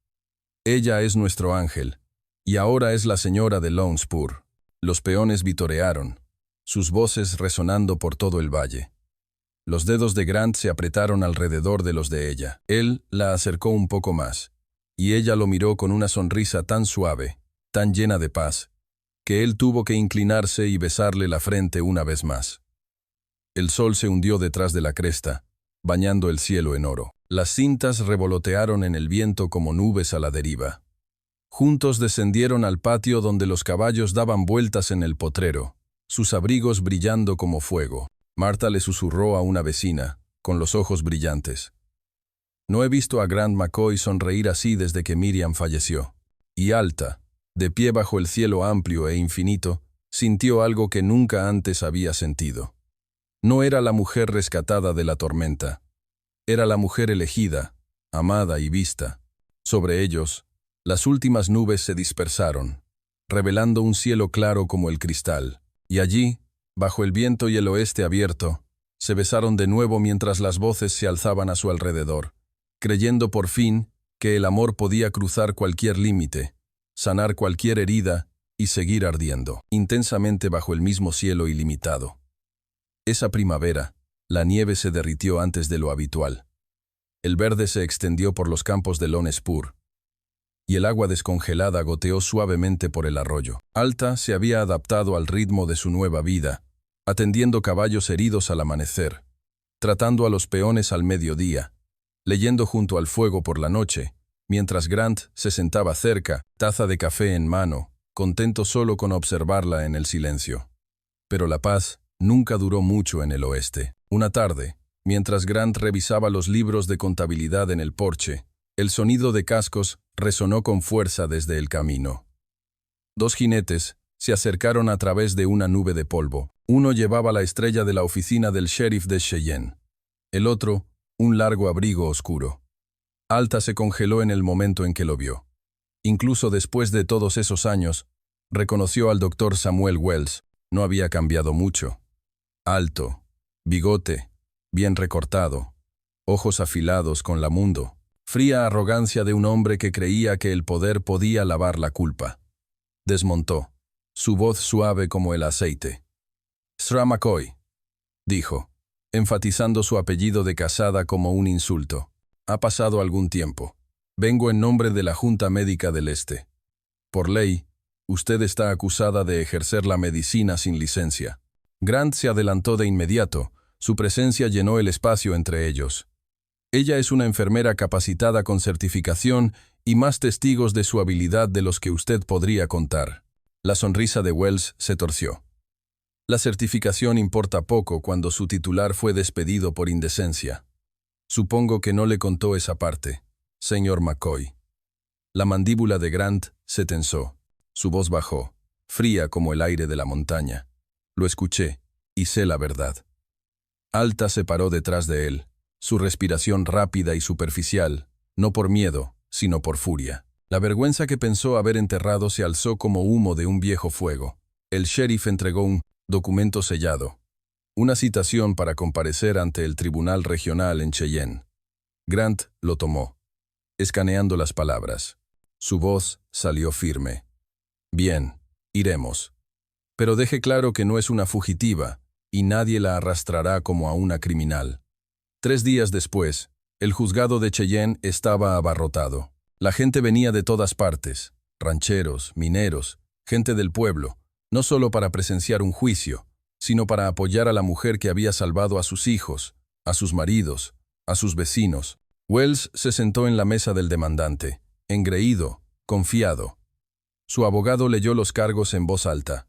Ella es nuestro ángel, y ahora es la señora de Lawrenceburg. Los peones vitorearon, sus voces resonando por todo el valle. Los dedos de Grant se apretaron alrededor de los de ella. Él la acercó un poco más, y ella lo miró con una sonrisa tan suave, tan llena de paz, que él tuvo que inclinarse y besarle la frente una vez más. El sol se hundió detrás de la cresta, bañando el cielo en oro. Las cintas revolotearon en el viento como nubes a la deriva. Juntos descendieron al patio donde los caballos daban vueltas en el potrero, sus abrigos brillando como fuego. Marta le susurró a una vecina, con los ojos brillantes. No he visto a Grant McCoy sonreír así desde que Miriam falleció. Y alta, de pie bajo el cielo amplio e infinito, sintió algo que nunca antes había sentido. No era la mujer rescatada de la tormenta. Era la mujer elegida, amada y vista. Sobre ellos, las últimas nubes se dispersaron, revelando un cielo claro como el cristal. Y allí, bajo el viento y el oeste abierto, se besaron de nuevo mientras las voces se alzaban a su alrededor, creyendo por fin que el amor podía cruzar cualquier límite, sanar cualquier herida y seguir ardiendo, intensamente bajo el mismo cielo ilimitado. Esa primavera, la nieve se derritió antes de lo habitual. El verde se extendió por los campos de Lawrenceburg, y el agua descongelada goteó suavemente por el arroyo. Alta se había adaptado al ritmo de su nueva vida, atendiendo caballos heridos al amanecer, tratando a los peones al mediodía, leyendo junto al fuego por la noche, mientras Grant se sentaba cerca, taza de café en mano, contento solo con observarla en el silencio. Pero la paz nunca duró mucho en el oeste. Una tarde, mientras Grant revisaba los libros de contabilidad en el porche, el sonido de cascos resonó con fuerza desde el camino. Dos jinetes se acercaron a través de una nube de polvo. Uno llevaba la estrella de la oficina del sheriff de Cheyenne. El otro, un largo abrigo oscuro. Alta se congeló en el momento en que lo vio. Incluso después de todos esos años, reconoció al doctor Samuel Wells. No había cambiado mucho. Alto, bigote, bien recortado, ojos afilados con la mundo. Fría arrogancia de un hombre que creía que el poder podía lavar la culpa. Desmontó, su voz suave como el aceite. «Sra McCoy», dijo, enfatizando su apellido de casada como un insulto. «Ha pasado algún tiempo. Vengo en nombre de la Junta Médica del Este. Por ley, usted está acusada de ejercer la medicina sin licencia». Grant se adelantó de inmediato. Su presencia llenó el espacio entre ellos. «Ella es una enfermera capacitada con certificación y más testigos de su habilidad de los que usted podría contar». La sonrisa de Wells se torció. La certificación importa poco cuando su titular fue despedido por indecencia. Supongo que no le contó esa parte, señor McCoy. La mandíbula de Grant se tensó. Su voz bajó, fría como el aire de la montaña. Lo escuché, y sé la verdad. Alta se paró detrás de él, su respiración rápida y superficial, no por miedo, sino por furia. La vergüenza que pensó haber enterrado se alzó como humo de un viejo fuego. El sheriff entregó un documento sellado, una citación para comparecer ante el Tribunal Regional en Cheyenne. Grant lo tomó, escaneando las palabras. Su voz salió firme. «Bien, iremos. Pero deje claro que no es una fugitiva, y nadie la arrastrará como a una criminal». 3 días después, el juzgado de Cheyenne estaba abarrotado. La gente venía de todas partes, rancheros, mineros, gente del pueblo, no solo para presenciar un juicio, sino para apoyar a la mujer que había salvado a sus hijos, a sus maridos, a sus vecinos. Wells se sentó en la mesa del demandante, engreído, confiado. Su abogado leyó los cargos en voz alta.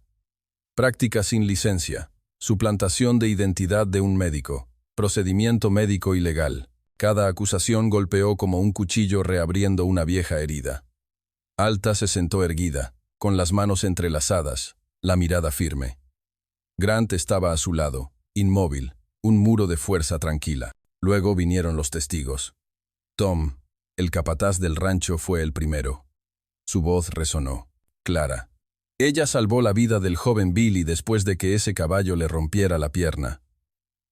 Práctica sin licencia, suplantación de identidad de un médico, procedimiento médico ilegal. Cada acusación golpeó como un cuchillo reabriendo una vieja herida. Alta se sentó erguida, con las manos entrelazadas, la mirada firme. Grant estaba a su lado, inmóvil, un muro de fuerza tranquila. Luego vinieron los testigos. Tom, el capataz del rancho, fue el primero. Su voz resonó, clara. Ella salvó la vida del joven Billy después de que ese caballo le rompiera la pierna.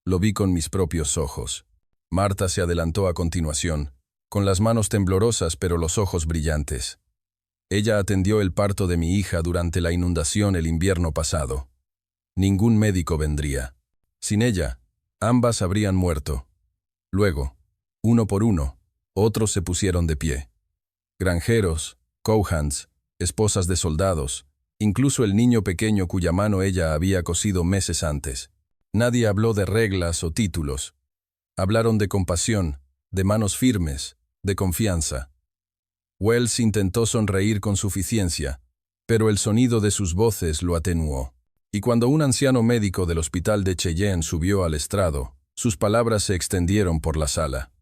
Lo vi con mis propios ojos. Marta se adelantó a continuación, con las manos temblorosas pero los ojos brillantes. Ella atendió el parto de mi hija durante la inundación el invierno pasado. Ningún médico vendría. Sin ella, ambas habrían muerto. Luego, uno por uno, otros se pusieron de pie. Granjeros, cowhands, esposas de soldados, incluso el niño pequeño cuya mano ella había cosido meses antes. Nadie habló de reglas o títulos. Hablaron de compasión, de manos firmes, de confianza. Wells intentó sonreír con suficiencia, pero el sonido de sus voces lo atenuó. Y cuando un anciano médico del hospital de Cheyenne subió al estrado, sus palabras se extendieron por la sala.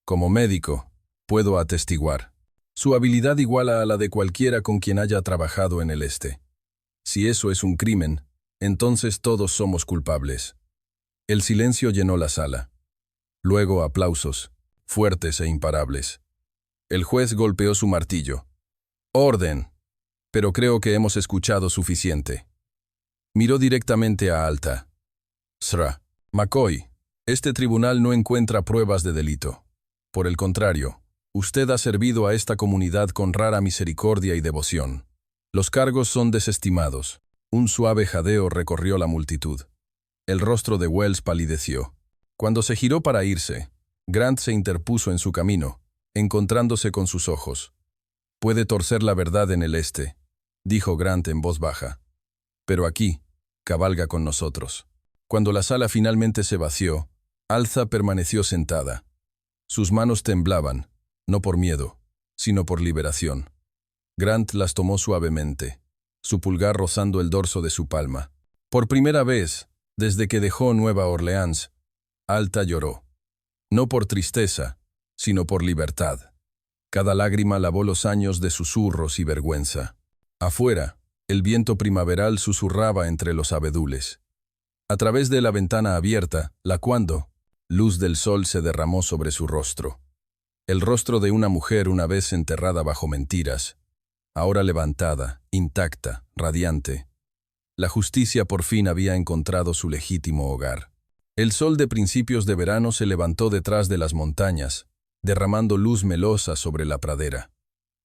Como médico, puedo atestiguar. Su habilidad iguala a la de cualquiera con quien haya trabajado en el este. Si eso es un crimen, entonces todos somos culpables. El silencio llenó la sala. Luego aplausos, fuertes e imparables. El juez golpeó su martillo. «Orden. Pero creo que hemos escuchado suficiente». Miró directamente a Alta. «Sra. McCoy, este tribunal no encuentra pruebas de delito. Por el contrario, usted ha servido a esta comunidad con rara misericordia y devoción. Los cargos son desestimados». Un suave jadeo recorrió la multitud. El rostro de Wells palideció. Cuando se giró para irse, Grant se interpuso en su camino, encontrándose con sus ojos. «Puede torcer la verdad en el este», dijo Grant en voz baja. «Pero aquí, cabalga con nosotros». Cuando la sala finalmente se vació, Alta permaneció sentada. Sus manos temblaban, no por miedo, sino por liberación. Grant las tomó suavemente, su pulgar rozando el dorso de su palma. Por primera vez, desde que dejó Nueva Orleans, Alta lloró. No por tristeza, sino por libertad. Cada lágrima lavó los años de susurros y vergüenza. Afuera, el viento primaveral susurraba entre los abedules. A través de la ventana abierta, la luz del sol se derramó sobre su rostro. El rostro de una mujer una vez enterrada bajo mentiras, ahora levantada, intacta, radiante. La justicia por fin había encontrado su legítimo hogar. El sol de principios de verano se levantó detrás de las montañas, derramando luz melosa sobre la pradera.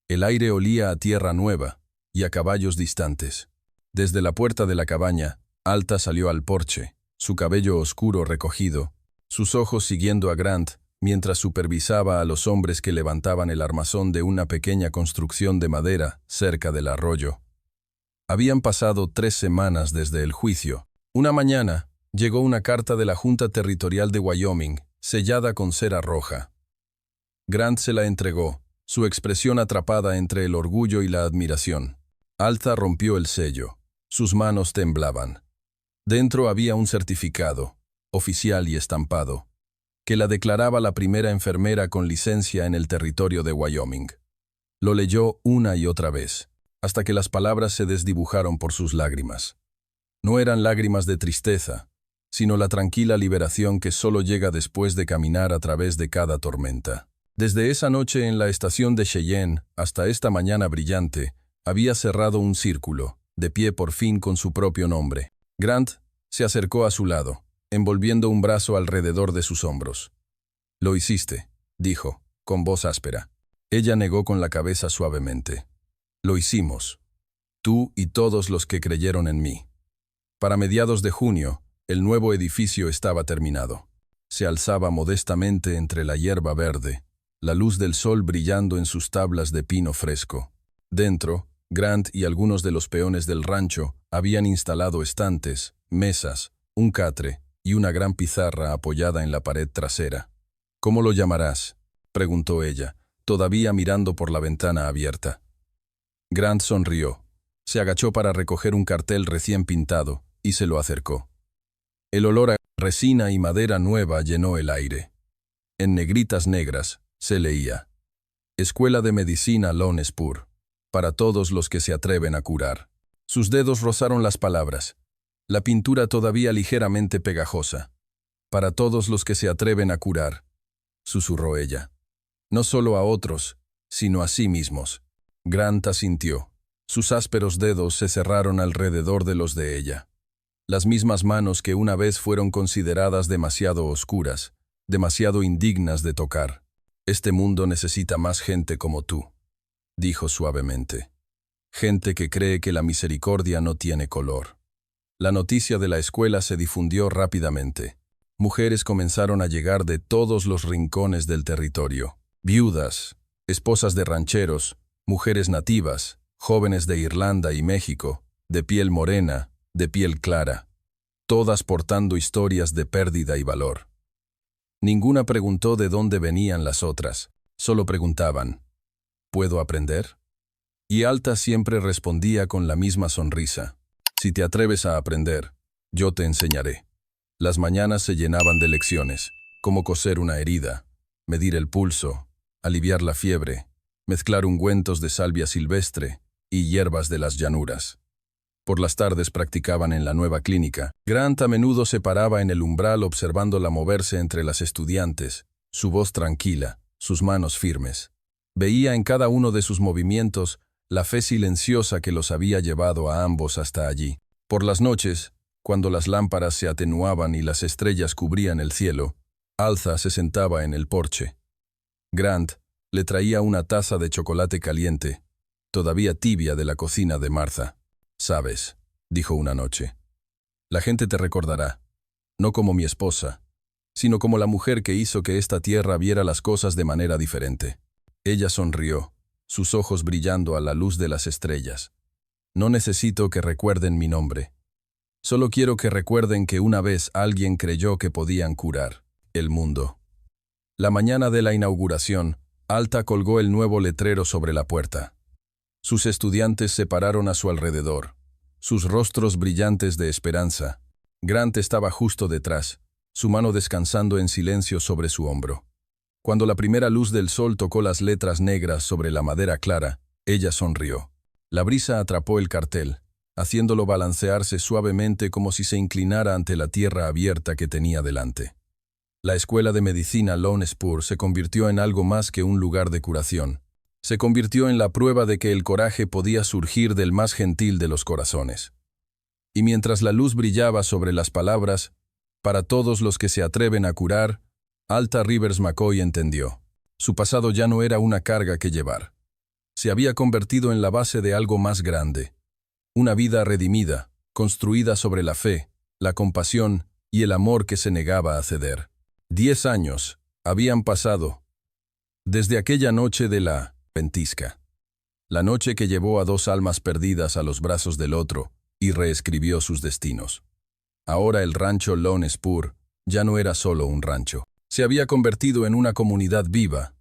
El aire olía a tierra nueva y a caballos distantes. Desde la puerta de la cabaña, Alta salió al porche, su cabello oscuro recogido, sus ojos siguiendo a Grant mientras supervisaba a los hombres que levantaban el armazón de una pequeña construcción de madera cerca del arroyo. Habían pasado 3 semanas desde el juicio. Una mañana, llegó una carta de la Junta Territorial de Wyoming, sellada con cera roja. Grant se la entregó, su expresión atrapada entre el orgullo y la admiración. Alta rompió el sello. Sus manos temblaban. Dentro había un certificado, oficial y estampado, que la declaraba la primera enfermera con licencia en el territorio de Wyoming. Lo leyó una y otra vez, hasta que las palabras se desdibujaron por sus lágrimas. No eran lágrimas de tristeza, sino la tranquila liberación que solo llega después de caminar a través de cada tormenta. Desde esa noche en la estación de Cheyenne hasta esta mañana brillante, había cerrado un círculo, de pie por fin con su propio nombre. Grant se acercó a su lado, envolviendo un brazo alrededor de sus hombros. «Lo hiciste», dijo, con voz áspera. Ella negó con la cabeza suavemente. «Lo hicimos. Tú y todos los que creyeron en mí». Para mediados de junio, el nuevo edificio estaba terminado. Se alzaba modestamente entre la hierba verde, la luz del sol brillando en sus tablas de pino fresco. Dentro, Grant y algunos de los peones del rancho habían instalado estantes, mesas, un catre y una gran pizarra apoyada en la pared trasera. «¿Cómo lo llamarás?», preguntó ella, todavía mirando por la ventana abierta. Grant sonrió. Se agachó para recoger un cartel recién pintado y se lo acercó. El olor a resina y madera nueva llenó el aire. En negritas negras se leía: «Escuela de Medicina Lone Spur, para todos los que se atreven a curar». Sus dedos rozaron las palabras, la pintura todavía ligeramente pegajosa. «Para todos los que se atreven a curar», susurró ella. «No solo a otros, sino a sí mismos». Grant asintió. Sus ásperos dedos se cerraron alrededor de los de ella. Las mismas manos que una vez fueron consideradas demasiado oscuras, demasiado indignas de tocar. «Este mundo necesita más gente como tú», dijo suavemente. «Gente que cree que la misericordia no tiene color». La noticia de la escuela se difundió rápidamente. Mujeres comenzaron a llegar de todos los rincones del territorio. Viudas, esposas de rancheros, mujeres nativas, jóvenes de Irlanda y México, de piel morena, de piel clara, todas portando historias de pérdida y valor. Ninguna preguntó de dónde venían las otras, solo preguntaban: «¿Puedo aprender?». Y Alta siempre respondía con la misma sonrisa: «Si te atreves a aprender, yo te enseñaré». Las mañanas se llenaban de lecciones, como coser una herida, medir el pulso, aliviar la fiebre, mezclar ungüentos de salvia silvestre y hierbas de las llanuras. Por las tardes practicaban en la nueva clínica. Grant a menudo se paraba en el umbral observándola moverse entre las estudiantes, su voz tranquila, sus manos firmes. Veía en cada uno de sus movimientos la fe silenciosa que los había llevado a ambos hasta allí. Por las noches, cuando las lámparas se atenuaban y las estrellas cubrían el cielo, Alta se sentaba en el porche. Grant le traía una taza de chocolate caliente, todavía tibia, de la cocina de Martha. «Sabes», dijo una noche, «la gente te recordará, no como mi esposa, sino como la mujer que hizo que esta tierra viera las cosas de manera diferente». Ella sonrió, sus ojos brillando a la luz de las estrellas. «No necesito que recuerden mi nombre. Solo quiero que recuerden que una vez alguien creyó que podían curar el mundo». La mañana de la inauguración, Alta colgó el nuevo letrero sobre la puerta. Sus estudiantes se pararon a su alrededor, sus rostros brillantes de esperanza. Grant estaba justo detrás, su mano descansando en silencio sobre su hombro. Cuando la primera luz del sol tocó las letras negras sobre la madera clara, ella sonrió. La brisa atrapó el cartel, haciéndolo balancearse suavemente como si se inclinara ante la tierra abierta que tenía delante. La Escuela de Medicina Lone Spur se convirtió en algo más que un lugar de curación. Se convirtió en la prueba de que el coraje podía surgir del más gentil de los corazones. Y mientras la luz brillaba sobre las palabras, «para todos los que se atreven a curar», Alta Rivers McCoy entendió. Su pasado ya no era una carga que llevar. Se había convertido en la base de algo más grande. Una vida redimida, construida sobre la fe, la compasión y el amor que se negaba a ceder. 10 años habían pasado desde aquella noche de la ventisca. La noche que llevó a dos almas perdidas a los brazos del otro y reescribió sus destinos. Ahora el rancho Lone Spur ya no era solo un rancho. Se había convertido en una comunidad viva,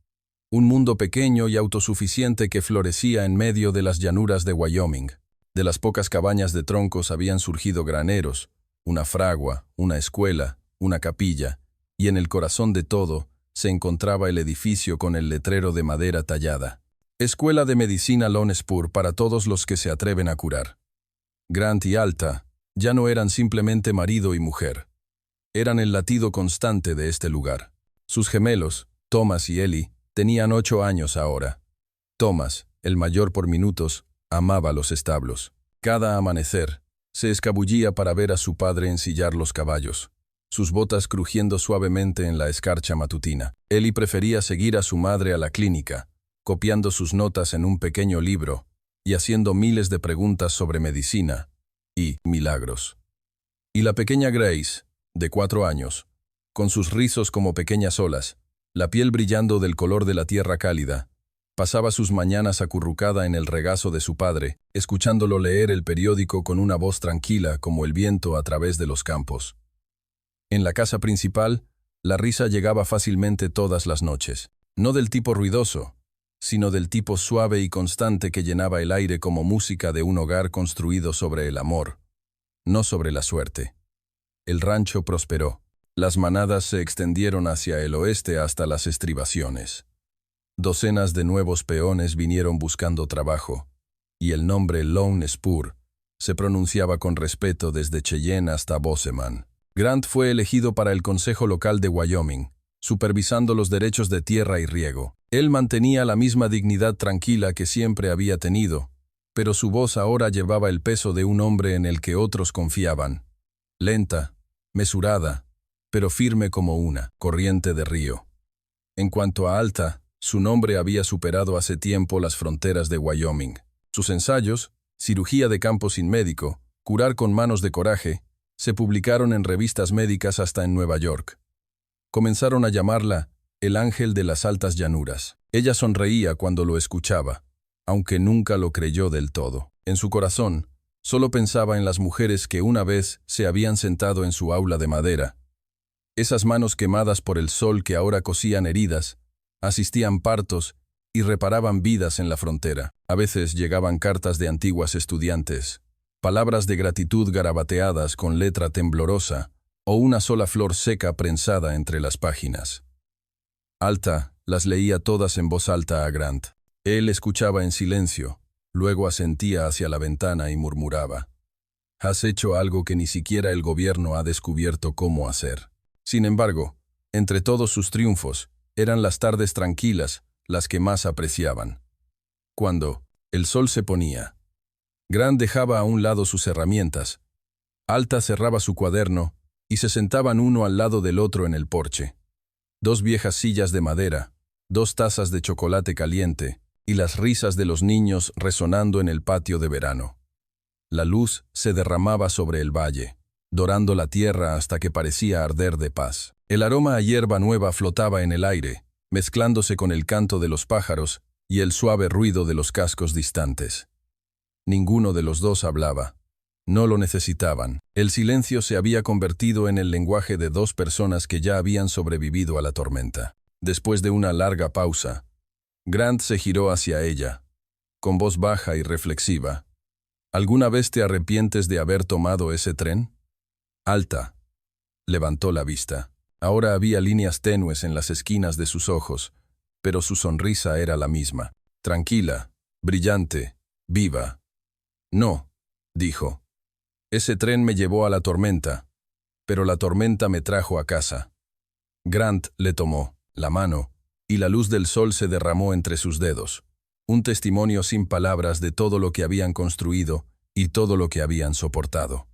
un mundo pequeño y autosuficiente que florecía en medio de las llanuras de Wyoming. De las pocas cabañas de troncos habían surgido graneros, una fragua, una escuela, una capilla, y en el corazón de todo se encontraba el edificio con el letrero de madera tallada. Escuela de Medicina Lone Spur para todos los que se atreven a curar. Grant y Alta ya no eran simplemente marido y mujer. Eran el latido constante de este lugar. Sus gemelos, Thomas y Ellie, tenían 8 años ahora. Thomas, el mayor por minutos, amaba los establos. Cada amanecer, se escabullía para ver a su padre ensillar los caballos, sus botas crujiendo suavemente en la escarcha matutina. Ellie prefería seguir a su madre a la clínica, copiando sus notas en un pequeño libro y haciendo miles de preguntas sobre medicina y milagros. Y la pequeña Grace, de 4 años, con sus rizos como pequeñas olas, la piel brillando del color de la tierra cálida, pasaba sus mañanas acurrucada en el regazo de su padre, escuchándolo leer el periódico con una voz tranquila como el viento a través de los campos. En la casa principal, la risa llegaba fácilmente todas las noches, no del tipo ruidoso, sino del tipo suave y constante que llenaba el aire como música de un hogar construido sobre el amor, no sobre la suerte. El rancho prosperó. Las manadas se extendieron hacia el oeste hasta las estribaciones. Docenas de nuevos peones vinieron buscando trabajo, y el nombre Lone Spur se pronunciaba con respeto desde Cheyenne hasta Bozeman. Grant fue elegido para el Consejo Local de Wyoming, supervisando los derechos de tierra y riego. Él mantenía la misma dignidad tranquila que siempre había tenido, pero su voz ahora llevaba el peso de un hombre en el que otros confiaban. Lenta, mesurada, pero firme como una corriente de río. En cuanto a Alta, su nombre había superado hace tiempo las fronteras de Wyoming. Sus ensayos, cirugía de campo sin médico, curar con manos de coraje, se publicaron en revistas médicas hasta en Nueva York. Comenzaron a llamarla el ángel de las altas llanuras. Ella sonreía cuando lo escuchaba, aunque nunca lo creyó del todo. En su corazón, solo pensaba en las mujeres que una vez se habían sentado en su aula de madera. Esas manos quemadas por el sol que ahora cosían heridas, asistían partos y reparaban vidas en la frontera. A veces llegaban cartas de antiguas estudiantes, palabras de gratitud garabateadas con letra temblorosa o una sola flor seca prensada entre las páginas. Alta las leía todas en voz alta a Grant. Él escuchaba en silencio, luego asentía hacia la ventana y murmuraba: «Has hecho algo que ni siquiera el gobierno ha descubierto cómo hacer». Sin embargo, entre todos sus triunfos, eran las tardes tranquilas las que más apreciaban. Cuando el sol se ponía, Grant dejaba a un lado sus herramientas, Alta cerraba su cuaderno y se sentaban uno al lado del otro en el porche. 2 viejas sillas de madera, 2 tazas de chocolate caliente y las risas de los niños resonando en el patio de verano. La luz se derramaba sobre el valle, dorando la tierra hasta que parecía arder de paz. El aroma a hierba nueva flotaba en el aire, mezclándose con el canto de los pájaros y el suave ruido de los cascos distantes. Ninguno de los dos hablaba. No lo necesitaban. El silencio se había convertido en el lenguaje de 2 personas que ya habían sobrevivido a la tormenta. Después de una larga pausa, Grant se giró hacia ella, con voz baja y reflexiva. ¿Alguna vez te arrepientes de haber tomado ese tren? Alta levantó la vista. Ahora había líneas tenues en las esquinas de sus ojos, pero su sonrisa era la misma. Tranquila, brillante, viva. No, dijo. Ese tren me llevó a la tormenta, pero la tormenta me trajo a casa. Grant le tomó la mano, y la luz del sol se derramó entre sus dedos, un testimonio sin palabras de todo lo que habían construido y todo lo que habían soportado.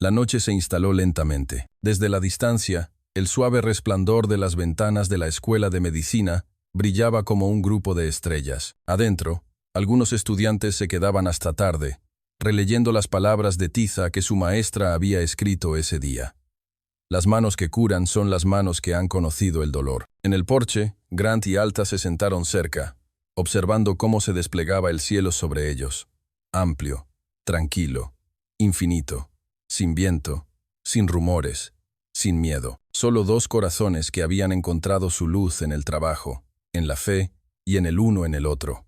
La noche se instaló lentamente. Desde la distancia, el suave resplandor de las ventanas de la escuela de medicina brillaba como un grupo de estrellas. Adentro, algunos estudiantes se quedaban hasta tarde, releyendo las palabras de tiza que su maestra había escrito ese día. Las manos que curan son las manos que han conocido el dolor. En el porche, Grant y Alta se sentaron cerca, observando cómo se desplegaba el cielo sobre ellos. Amplio, tranquilo, infinito, sin viento, sin rumores, sin miedo. Solo dos corazones que habían encontrado su luz en el trabajo, en la fe y en el uno en el otro.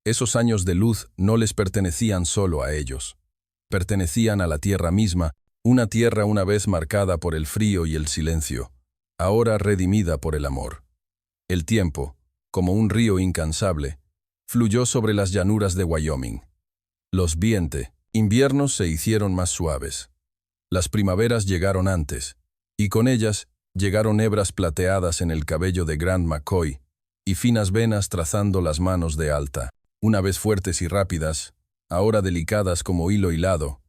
Esos años de luz no les pertenecían solo a ellos. Pertenecían a la tierra misma, una tierra una vez marcada por el frío y el silencio, ahora redimida por el amor. El tiempo, como un río incansable, fluyó sobre las llanuras de Wyoming. Los inviernos se hicieron más suaves. Las primaveras llegaron antes, y con ellas llegaron hebras plateadas en el cabello de Grant McCoy y finas venas trazando las manos de Alta. Una vez fuertes y rápidas, ahora delicadas como hilo hilado,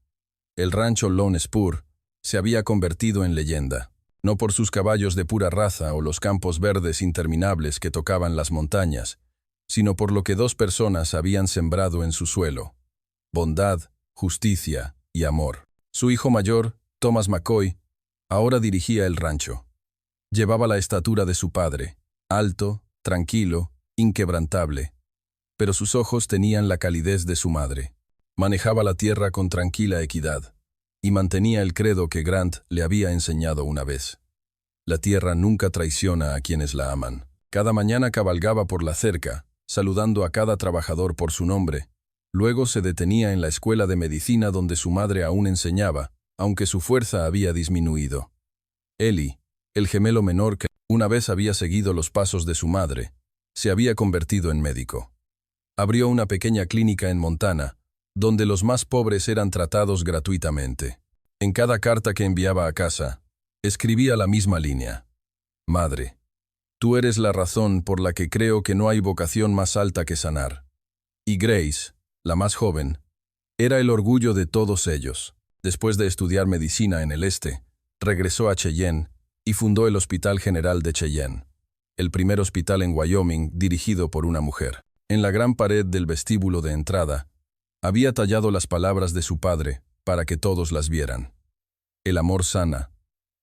el rancho Lone Spur se había convertido en leyenda, no por sus caballos de pura raza o los campos verdes interminables que tocaban las montañas, sino por lo que dos personas habían sembrado en su suelo: bondad, justicia y amor. Su hijo mayor, Thomas McCoy, ahora dirigía el rancho. Llevaba la estatura de su padre, alto, tranquilo, inquebrantable, pero sus ojos tenían la calidez de su madre. Manejaba la tierra con tranquila equidad, y mantenía el credo que Grant le había enseñado una vez. La tierra nunca traiciona a quienes la aman. Cada mañana cabalgaba por la cerca, saludando a cada trabajador por su nombre. Luego se detenía en la escuela de medicina donde su madre aún enseñaba, aunque su fuerza había disminuido. Eli, el gemelo menor que una vez había seguido los pasos de su madre, se había convertido en médico. Abrió una pequeña clínica en Montana, donde los más pobres eran tratados gratuitamente. En cada carta que enviaba a casa, escribía la misma línea: Madre, tú eres la razón por la que creo que no hay vocación más alta que sanar. Y Grace, la más joven, era el orgullo de todos ellos. Después de estudiar medicina en el este, regresó a Cheyenne y fundó el Hospital General de Cheyenne, el primer hospital en Wyoming dirigido por una mujer. En la gran pared del vestíbulo de entrada, había tallado las palabras de su padre para que todos las vieran. El amor sana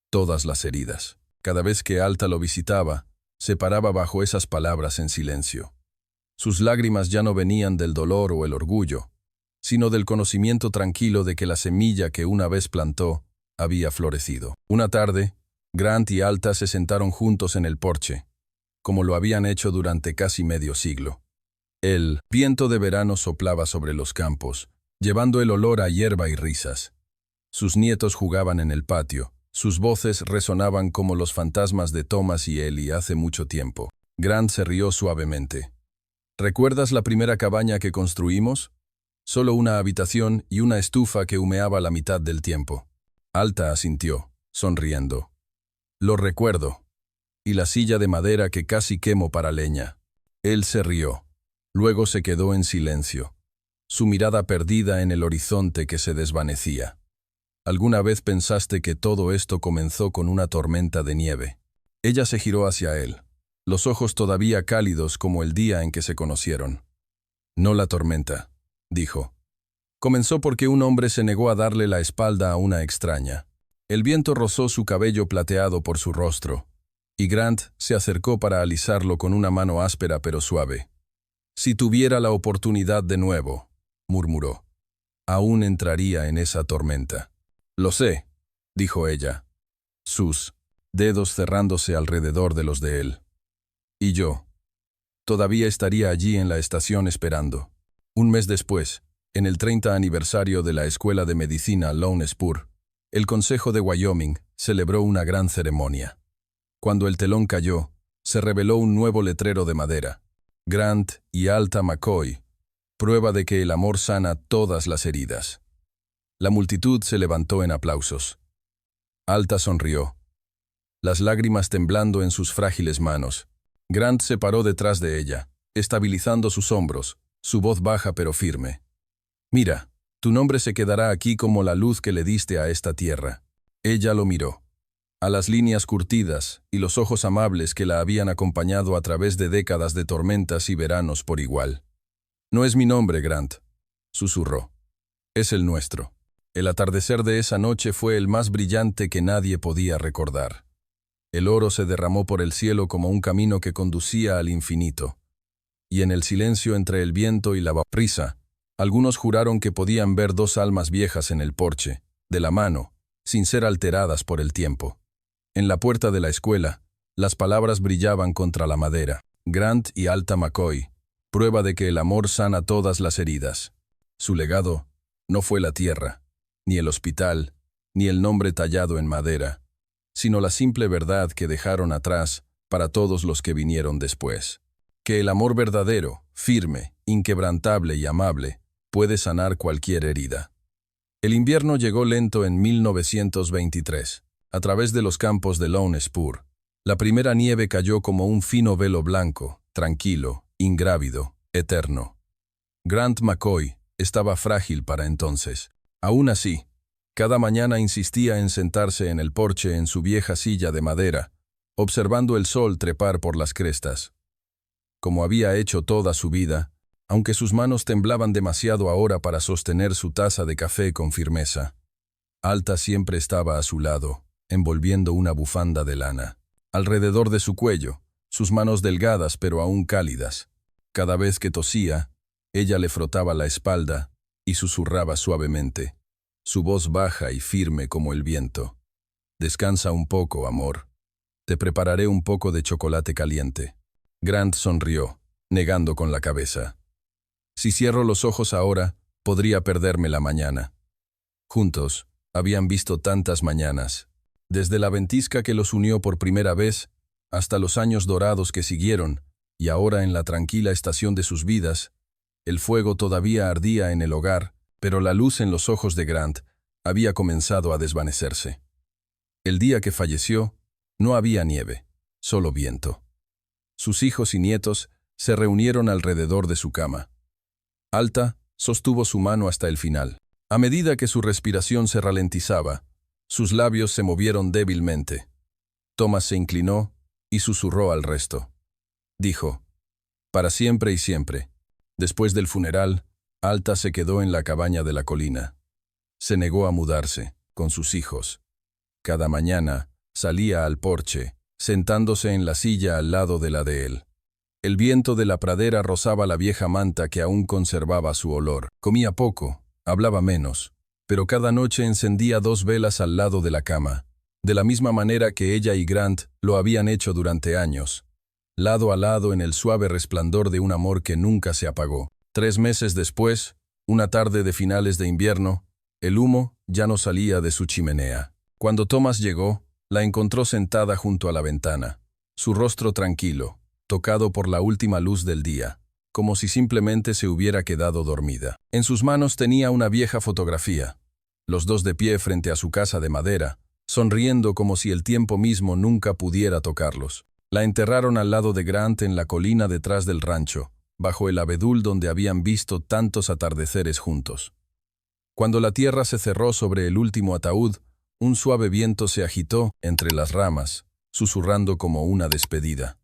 todas las heridas. Cada vez que Alta lo visitaba, se paraba bajo esas palabras en silencio. Sus lágrimas ya no venían del dolor o el orgullo, sino del conocimiento tranquilo de que la semilla que una vez plantó había florecido. Una tarde, Grant y Alta se sentaron juntos en el porche, como lo habían hecho durante casi medio siglo. El viento de verano soplaba sobre los campos, llevando el olor a hierba y risas. Sus nietos jugaban en el patio, sus voces resonaban como los fantasmas de Thomas y Ellie hace mucho tiempo. Grant se rió suavemente. ¿Recuerdas la primera cabaña que construimos? Solo una habitación y una estufa que humeaba la mitad del tiempo. Alta asintió, sonriendo. Lo recuerdo. Y la silla de madera que casi quemo para leña. Él se rió. Luego se quedó en silencio, su mirada perdida en el horizonte que se desvanecía. ¿Alguna vez pensaste que todo esto comenzó con una tormenta de nieve? Ella se giró hacia él, los ojos todavía cálidos como el día en que se conocieron. No la tormenta, dijo. Comenzó porque un hombre se negó a darle la espalda a una extraña. El viento rozó su cabello plateado por su rostro, y Grant se acercó para alisarlo con una mano áspera pero suave. Si tuviera la oportunidad de nuevo, murmuró, aún entraría en esa tormenta. Lo sé, dijo ella, sus dedos cerrándose alrededor de los de él. Y yo, todavía estaría allí en la estación esperando. Un mes después, en el 30 aniversario de la Escuela de Medicina Lone Spur, el Consejo de Wyoming celebró una gran ceremonia. Cuando el telón cayó, se reveló un nuevo letrero de madera. Grant y Alta McCoy, prueba de que el amor sana todas las heridas. La multitud se levantó en aplausos. Alta sonrió, las lágrimas temblando en sus frágiles manos. Grant se paró detrás de ella, estabilizando sus hombros, su voz baja pero firme. Mira, tu nombre se quedará aquí como la luz que le diste a esta tierra. Ella lo miró. a las líneas curtidas y los ojos amables que la habían acompañado a través de décadas de tormentas y veranos por igual. «No es mi nombre, Grant», susurró. «Es el nuestro». El atardecer de esa noche fue el más brillante que nadie podía recordar. El oro se derramó por el cielo como un camino que conducía al infinito. Y en el silencio entre el viento y la brisa, algunos juraron que podían ver dos almas viejas en el porche, de la mano, sin ser alteradas por el tiempo. En la puerta de la escuela, las palabras brillaban contra la madera. Grant y Alta McCoy, prueba de que el amor sana todas las heridas. Su legado no fue la tierra, ni el hospital, ni el nombre tallado en madera, sino la simple verdad que dejaron atrás para todos los que vinieron después. Que el amor verdadero, firme, inquebrantable y amable, puede sanar cualquier herida. El invierno llegó lento en 1923, a través de los campos de Lone Spur. La primera nieve cayó como un fino velo blanco, tranquilo, ingrávido, eterno. Grant McCoy estaba frágil para entonces. Aún así, cada mañana insistía en sentarse en el porche en su vieja silla de madera, observando el sol trepar por las crestas. Como había hecho toda su vida, aunque sus manos temblaban demasiado ahora para sostener su taza de café con firmeza, Alta siempre estaba a su lado, envolviendo una bufanda de lana. Alrededor de su cuello, sus manos delgadas pero aún cálidas. Cada vez que tosía, ella le frotaba la espalda y susurraba suavemente, su voz baja y firme como el viento. «Descansa un poco, amor. Te prepararé un poco de chocolate caliente». Grant sonrió, negando con la cabeza. «Si cierro los ojos ahora, podría perderme la mañana». Juntos, habían visto tantas mañanas, desde la ventisca que los unió por primera vez, hasta los años dorados que siguieron, y ahora en la tranquila estación de sus vidas, el fuego todavía ardía en el hogar, pero la luz en los ojos de Grant había comenzado a desvanecerse. El día que falleció, no había nieve, solo viento. Sus hijos y nietos se reunieron alrededor de su cama. Alta sostuvo su mano hasta el final. A medida que su respiración se ralentizaba, sus labios se movieron débilmente. Thomas se inclinó y susurró al resto. Dijo, «Para siempre y siempre». Después del funeral, Alta se quedó en la cabaña de la colina. Se negó a mudarse, con sus hijos. Cada mañana salía al porche, sentándose en la silla al lado de la de él. El viento de la pradera rozaba la vieja manta que aún conservaba su olor. Comía poco, hablaba menos, pero cada noche encendía 2 velas al lado de la cama, de la misma manera que ella y Grant lo habían hecho durante años, lado a lado en el suave resplandor de un amor que nunca se apagó. 3 meses después, una tarde de finales de invierno, el humo ya no salía de su chimenea. Cuando Thomas llegó, la encontró sentada junto a la ventana, su rostro tranquilo, tocado por la última luz del día, como si simplemente se hubiera quedado dormida. En sus manos tenía una vieja fotografía, los dos de pie frente a su casa de madera, sonriendo como si el tiempo mismo nunca pudiera tocarlos. La enterraron al lado de Grant en la colina detrás del rancho, bajo el abedul donde habían visto tantos atardeceres juntos. Cuando la tierra se cerró sobre el último ataúd, un suave viento se agitó entre las ramas, susurrando como una despedida.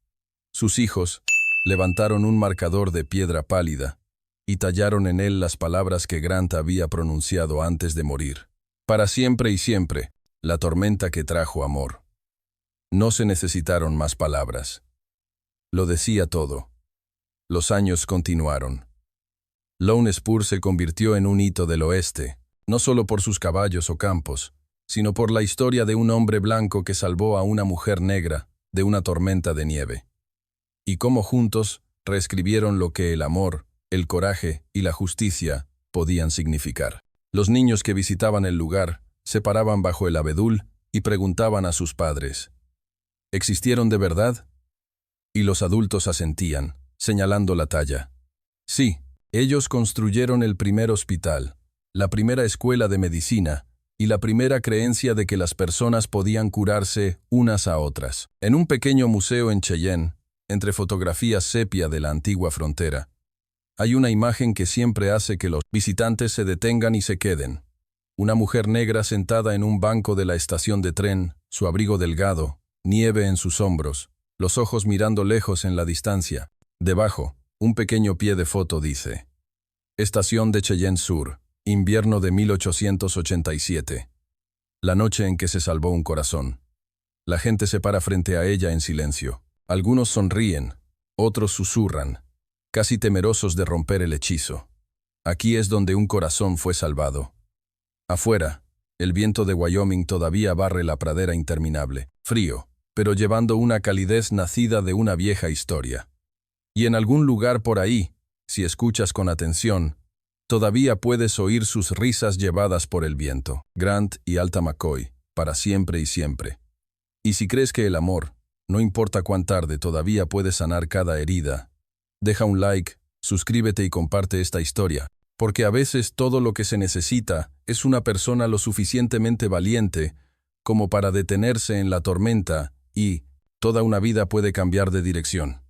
Sus hijos levantaron un marcador de piedra pálida y tallaron en él las palabras que Grant había pronunciado antes de morir. Para siempre y siempre, la tormenta que trajo amor. No se necesitaron más palabras. Lo decía todo. Los años continuaron. Lone Spur se convirtió en un hito del oeste, no solo por sus caballos o campos, sino por la historia de un hombre blanco que salvó a una mujer negra de una tormenta de nieve. Y cómo juntos reescribieron lo que el amor, el coraje y la justicia podían significar. Los niños que visitaban el lugar se paraban bajo el abedul y preguntaban a sus padres, ¿existieron de verdad? Y los adultos asentían, señalando la talla. Sí, ellos construyeron el primer hospital, la primera escuela de medicina y la primera creencia de que las personas podían curarse unas a otras. En un pequeño museo en Cheyenne, entre fotografías sepia de la antigua frontera, hay una imagen que siempre hace que los visitantes se detengan y se queden. Una mujer negra sentada en un banco de la estación de tren, su abrigo delgado, nieve en sus hombros, los ojos mirando lejos en la distancia. Debajo, un pequeño pie de foto dice: Estación de Cheyenne Sur, invierno de 1887. La noche en que se salvó un corazón. La gente se para frente a ella en silencio. Algunos sonríen, otros susurran, casi temerosos de romper el hechizo. Aquí es donde un corazón fue salvado. Afuera, el viento de Wyoming todavía barre la pradera interminable, frío, pero llevando una calidez nacida de una vieja historia. Y en algún lugar por ahí, si escuchas con atención, todavía puedes oír sus risas llevadas por el viento. Grant y Alta McCoy, para siempre y siempre. Y si crees que el amor, no importa cuán tarde, todavía puede sanar cada herida, deja un like, suscríbete y comparte esta historia, porque a veces todo lo que se necesita es una persona lo suficientemente valiente como para detenerse en la tormenta y toda una vida puede cambiar de dirección.